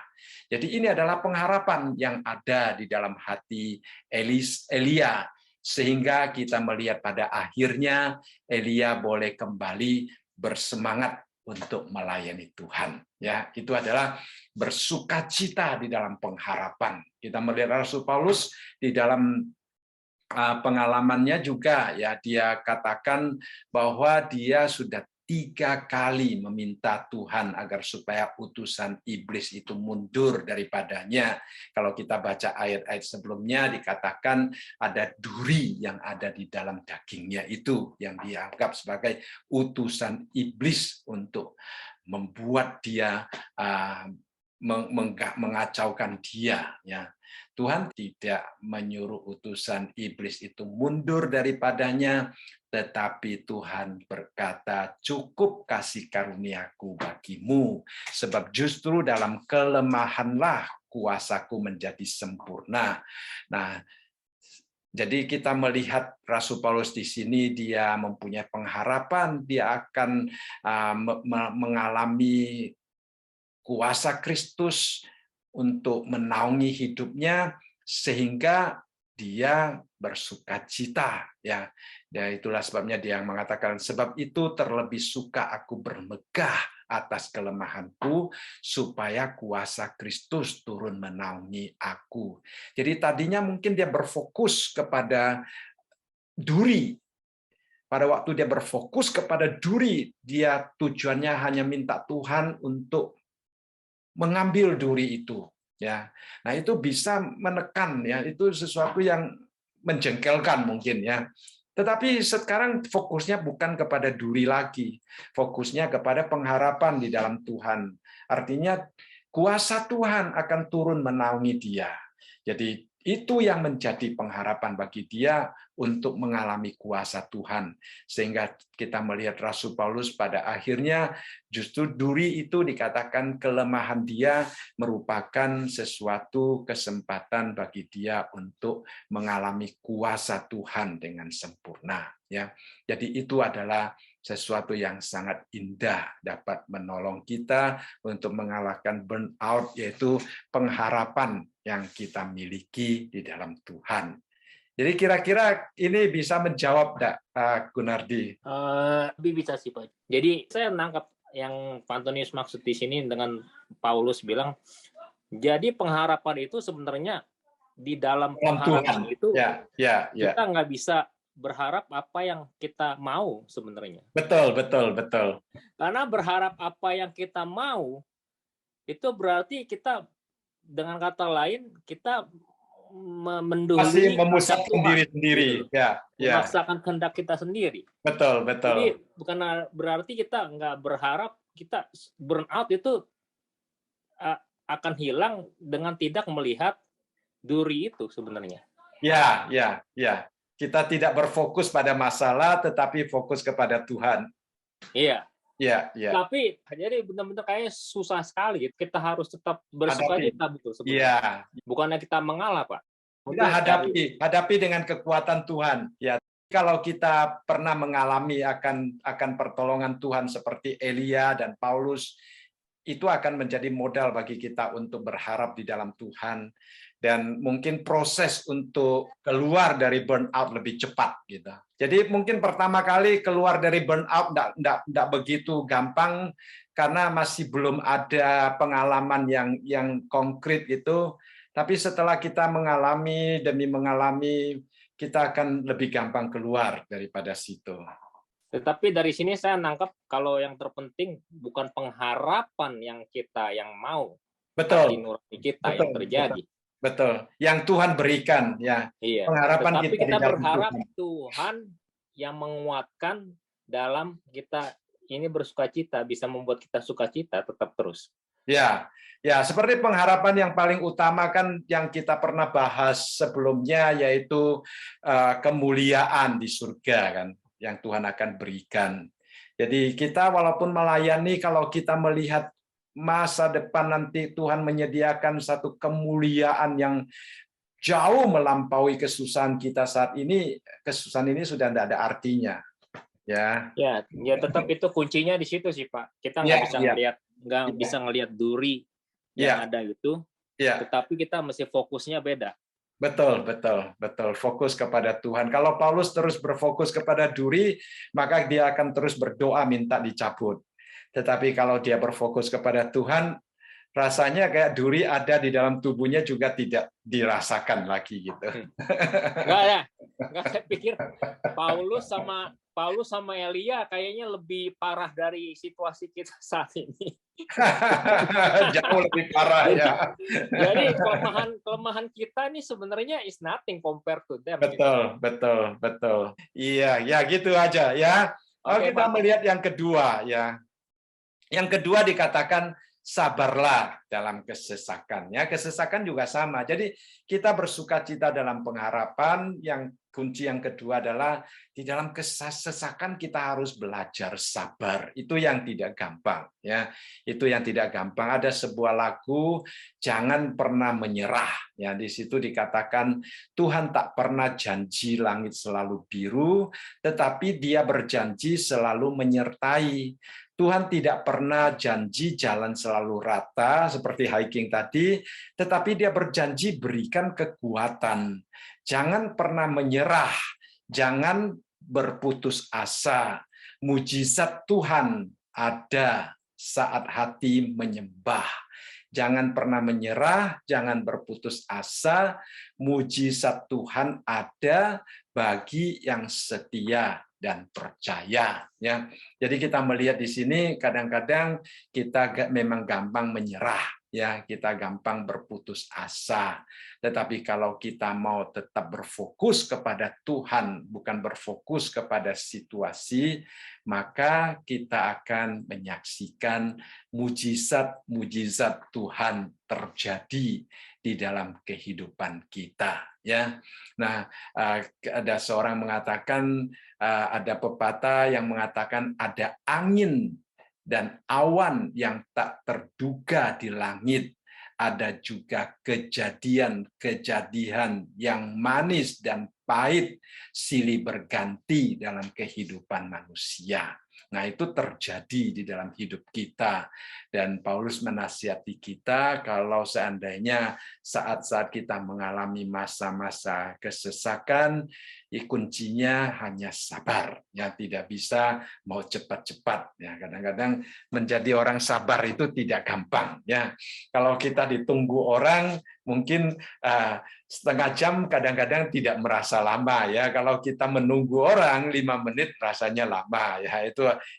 Jadi ini adalah pengharapan yang ada di dalam hati Elia, sehingga kita melihat pada akhirnya Elia boleh kembali bersemangat untuk melayani Tuhan. Ya, itu adalah bersukacita di dalam pengharapan. Kita melihat Rasul Paulus di dalam pengalamannya juga, ya, dia katakan bahwa dia sudah 3 kali meminta Tuhan agar supaya utusan iblis itu mundur daripadanya. Kalau kita baca ayat-ayat sebelumnya, dikatakan ada duri yang ada di dalam dagingnya itu yang dianggap sebagai utusan iblis untuk membuat dia mengacaukan dia, ya. Tuhan tidak menyuruh utusan iblis itu mundur daripadanya, tetapi Tuhan berkata, cukup kasih karuniaku bagimu, sebab justru dalam kelemahanlah kuasaku menjadi sempurna. Nah, jadi kita melihat Rasul Paulus di sini, dia mempunyai pengharapan, dia akan mengalami kuasa Kristus untuk menaungi hidupnya sehingga dia bersukacita, ya. Dan itulah sebabnya dia mengatakan, sebab itu terlebih suka aku bermegah atas kelemahanku supaya kuasa Kristus turun menaungi aku. Jadi tadinya mungkin dia berfokus kepada duri. Pada waktu dia berfokus kepada duri, dia tujuannya hanya minta Tuhan untuk mengambil duri itu, ya. Nah, itu bisa menekan, ya, itu sesuatu yang menjengkelkan mungkin, ya. Tetapi sekarang fokusnya bukan kepada duri lagi, fokusnya kepada pengharapan di dalam Tuhan. Artinya kuasa Tuhan akan turun menaungi dia. Jadi itu yang menjadi pengharapan bagi dia untuk mengalami kuasa Tuhan. Sehingga kita melihat Rasul Paulus pada akhirnya justru duri itu dikatakan kelemahan dia merupakan sesuatu kesempatan bagi dia untuk mengalami kuasa Tuhan dengan sempurna. Ya, jadi itu adalah sesuatu yang sangat indah, dapat menolong kita untuk mengalahkan burnout, yaitu pengharapan yang kita miliki di dalam Tuhan. Jadi kira-kira ini bisa menjawab, Gunardi? Lebih bisa sih, Pak. Jadi saya menangkap yang Pak Antonius maksud di sini dengan Paulus bilang, jadi pengharapan itu sebenarnya di dalam pengharapan Tuhan. itu Ya. Kita nggak bisa berharap apa yang kita mau sebenarnya. Betul. Karena berharap apa yang kita mau, itu berarti kita, dengan kata lain, kita mendahului masih memusatkan diri sendiri, gitu. ya. Memaksakan kehendak kita sendiri. Betul. Jadi bukan berarti kita nggak berharap kita burnout itu akan hilang dengan tidak melihat duri itu sebenarnya. Ya. Kita tidak berfokus pada masalah, tetapi fokus kepada Tuhan. Iya. Ya. Tapi jadi benar-benar kayaknya susah sekali. Kita harus tetap bersukacita, betul sebenarnya. Ya. Bukannya kita mengalah, Pak. Kita hadapi dengan kekuatan Tuhan. Ya. Kalau kita pernah mengalami akan pertolongan Tuhan seperti Elia dan Paulus, itu akan menjadi modal bagi kita untuk berharap di dalam Tuhan. Dan mungkin proses untuk keluar dari burnout lebih cepat, gitu. Jadi mungkin pertama kali keluar dari burnout enggak begitu gampang karena masih belum ada pengalaman yang konkret gitu. Tapi setelah kita mengalami demi mengalami, kita akan lebih gampang keluar daripada situ. Tetapi dari sini saya nangkap kalau yang terpenting bukan pengharapan yang kita yang mau, hati nurani kita yang terjadi. Betul. Yang Tuhan berikan, ya. Iya. Pengharapan tetapi kita berharap Tuhan yang menguatkan dalam kita ini bersukacita, bisa membuat kita sukacita tetap terus. Ya, seperti pengharapan yang paling utama kan yang kita pernah bahas sebelumnya, yaitu kemuliaan di surga kan, yang Tuhan akan berikan. Jadi kita walaupun melayani, kalau kita melihat masa depan nanti Tuhan menyediakan satu kemuliaan yang jauh melampaui kesusahan kita saat ini, kesusahan ini sudah tidak ada artinya. Ya, tetap itu kuncinya di situ sih, Pak. Kita nggak bisa ngelihat duri yang ada itu, tetapi kita mesti fokusnya beda. Betul, betul, betul. Fokus kepada Tuhan. Kalau Paulus terus berfokus kepada duri, maka dia akan terus berdoa minta dicabut. Tetapi kalau dia berfokus kepada Tuhan, rasanya kayak duri ada di dalam tubuhnya juga tidak dirasakan lagi gitu. Enggak ya, enggak, saya pikir Paulus sama Elia kayaknya lebih parah dari situasi kita saat ini. Jauh lebih parah ya. Jadi kelemahan kita ini sebenarnya is nothing compared to them. Betul, betul, betul. Iya, ya gitu aja ya. Oke, Kita Pak. melihat yang kedua ya. Yang kedua dikatakan sabarlah dalam kesesakan. Ya, kesesakan juga sama. Jadi kita bersukacita dalam pengharapan. Yang kunci yang kedua adalah di dalam kesesakan kita harus belajar sabar. Itu yang tidak gampang. Ya, itu yang tidak gampang. Ada sebuah lagu, jangan pernah menyerah. Ya, di situ dikatakan Tuhan tak pernah janji langit selalu biru, tetapi Dia berjanji selalu menyertai. Tuhan tidak pernah janji jalan selalu rata seperti hiking tadi, tetapi Dia berjanji berikan kekuatan. Jangan pernah menyerah, jangan berputus asa. Mujizat Tuhan ada saat hati menyembah. Jangan pernah menyerah, jangan berputus asa. Mujizat Tuhan ada bagi yang setia dan percaya, ya. Jadi kita melihat di sini kadang-kadang kita memang gampang menyerah, ya, kita gampang berputus asa. Tetapi kalau kita mau tetap berfokus kepada Tuhan, bukan berfokus kepada situasi, maka kita akan menyaksikan mujizat-mujizat Tuhan terjadi di dalam kehidupan kita, ya. Nah, ada seorang mengatakan, ada pepatah yang mengatakan ada angin dan awan yang tak terduga di langit. Ada juga kejadian-kejadian yang manis dan pahit silih berganti dalam kehidupan manusia. Nah, itu terjadi di dalam hidup kita. Dan Paulus menasihati kita kalau seandainya saat-saat kita mengalami masa-masa kesesakan, kuncinya hanya sabar. Ya, tidak bisa mau cepat-cepat. Ya, kadang-kadang menjadi orang sabar itu tidak gampang. Ya, kalau kita ditunggu orang, mungkin setengah jam kadang-kadang tidak merasa lama. Ya, kalau kita menunggu orang 5 menit rasanya lama. Ya,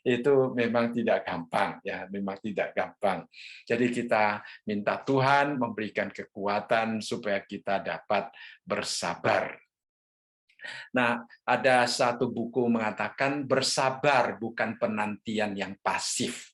itu memang tidak gampang. Ya, memang tidak gampang. Jadi kita minta Tuhan memberikan kekuatan supaya kita dapat bersabar. Nah, ada satu buku mengatakan bersabar bukan penantian yang pasif.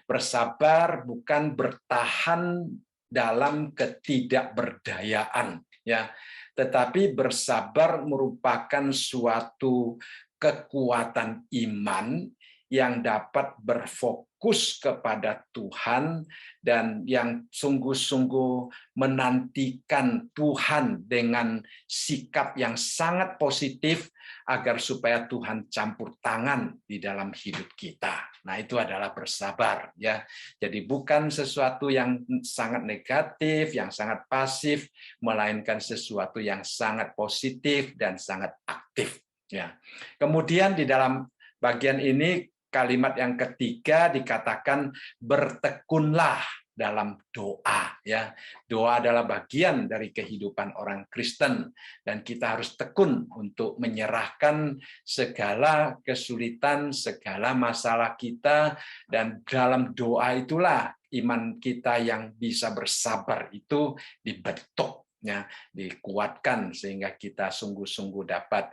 Bersabar bukan bertahan dalam ketidakberdayaan, ya. Tetapi bersabar merupakan suatu kekuatan iman yang dapat berfokus kepada Tuhan dan yang sungguh-sungguh menantikan Tuhan dengan sikap yang sangat positif agar supaya Tuhan campur tangan di dalam hidup kita. Nah, itu adalah bersabar, ya. Jadi bukan sesuatu yang sangat negatif, yang sangat pasif, melainkan sesuatu yang sangat positif dan sangat aktif, ya. Kemudian di dalam bagian ini kalimat yang ketiga dikatakan bertekunlah dalam doa, ya. Doa adalah bagian dari kehidupan orang Kristen dan kita harus tekun untuk menyerahkan segala kesulitan, segala masalah kita, dan dalam doa itulah iman kita yang bisa bersabar itu dibentuk, ya, dikuatkan sehingga kita sungguh-sungguh dapat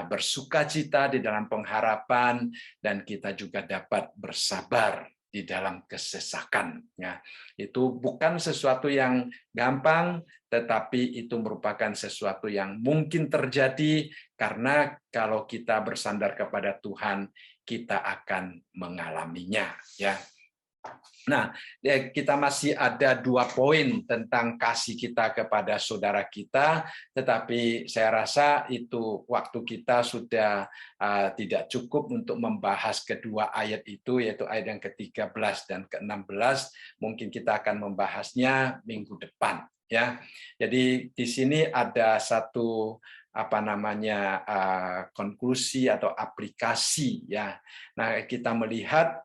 bersukacita di dalam pengharapan dan kita juga dapat bersabar di dalam kesesakan. Ya, itu bukan sesuatu yang gampang, tetapi itu merupakan sesuatu yang mungkin terjadi karena kalau kita bersandar kepada Tuhan, kita akan mengalaminya. Ya. Nah, kita masih ada 2 poin tentang kasih kita kepada saudara kita, tetapi saya rasa itu waktu kita sudah tidak cukup untuk membahas kedua ayat itu, yaitu ayat yang ke-13 dan ke-16. Mungkin kita akan membahasnya minggu depan. Ya, jadi di sini ada satu konklusi atau aplikasi ya. Nah, kita melihat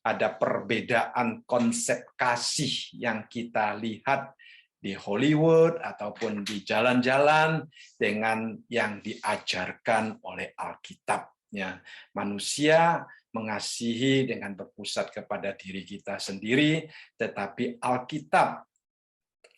ada perbedaan konsep kasih yang kita lihat di Hollywood ataupun di jalan-jalan dengan yang diajarkan oleh Alkitab. Ya, manusia mengasihi dengan berpusat kepada diri kita sendiri, tetapi Alkitab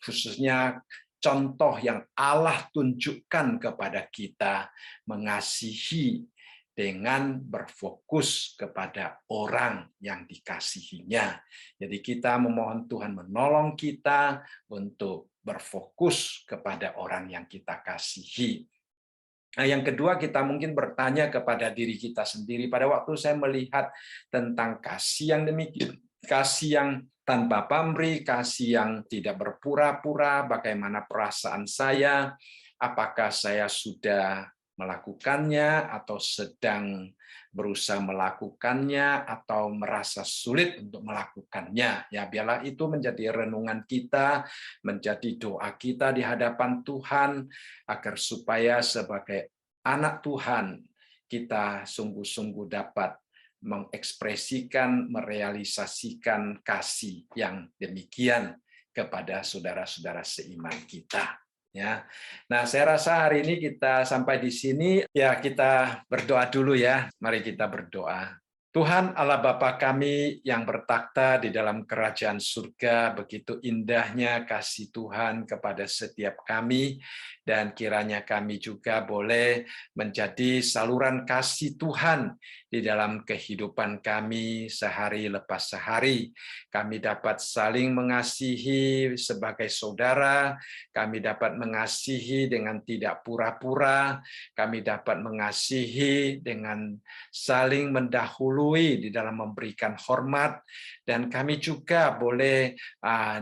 khususnya contoh yang Allah tunjukkan kepada kita mengasihi dengan berfokus kepada orang yang dikasihinya. Jadi kita memohon Tuhan menolong kita untuk berfokus kepada orang yang kita kasihi. Nah, yang kedua kita mungkin bertanya kepada diri kita sendiri pada waktu saya melihat tentang kasih yang demikian, kasih yang tanpa pamrih, kasih yang tidak berpura-pura, bagaimana perasaan saya, apakah saya sudah melakukannya atau sedang berusaha melakukannya atau merasa sulit untuk melakukannya. Ya, biarlah itu menjadi renungan kita, menjadi doa kita di hadapan Tuhan agar supaya sebagai anak Tuhan kita sungguh-sungguh dapat mengekspresikan, merealisasikan kasih yang demikian kepada saudara-saudara seiman kita. Ya, nah saya rasa hari ini kita sampai di sini. Ya, kita berdoa dulu ya. Mari kita berdoa. Tuhan Allah Bapa kami yang bertakhta di dalam kerajaan surga, begitu indahnya kasih Tuhan kepada setiap kami, dan kiranya kami juga boleh menjadi saluran kasih Tuhan di dalam kehidupan kami sehari lepas sehari. Kami dapat saling mengasihi sebagai saudara, kami dapat mengasihi dengan tidak pura-pura, kami dapat mengasihi dengan saling mendahului di dalam memberikan hormat, dan kami juga boleh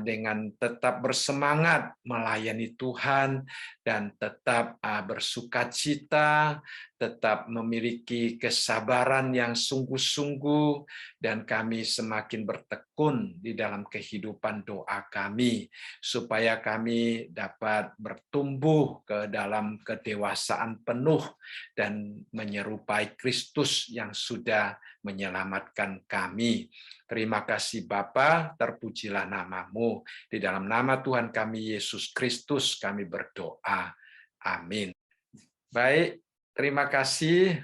dengan tetap bersemangat melayani Tuhan dan tetap bersukacita, tetap memiliki kesabaran yang sungguh-sungguh, dan kami semakin bertekun di dalam kehidupan doa kami, supaya kami dapat bertumbuh ke dalam kedewasaan penuh dan menyerupai Kristus yang sudah menyelamatkan kami. Terima kasih Bapa, terpujilah namamu. Di dalam nama Tuhan kami Yesus Kristus kami berdoa. Amin. Baik. Terima kasih.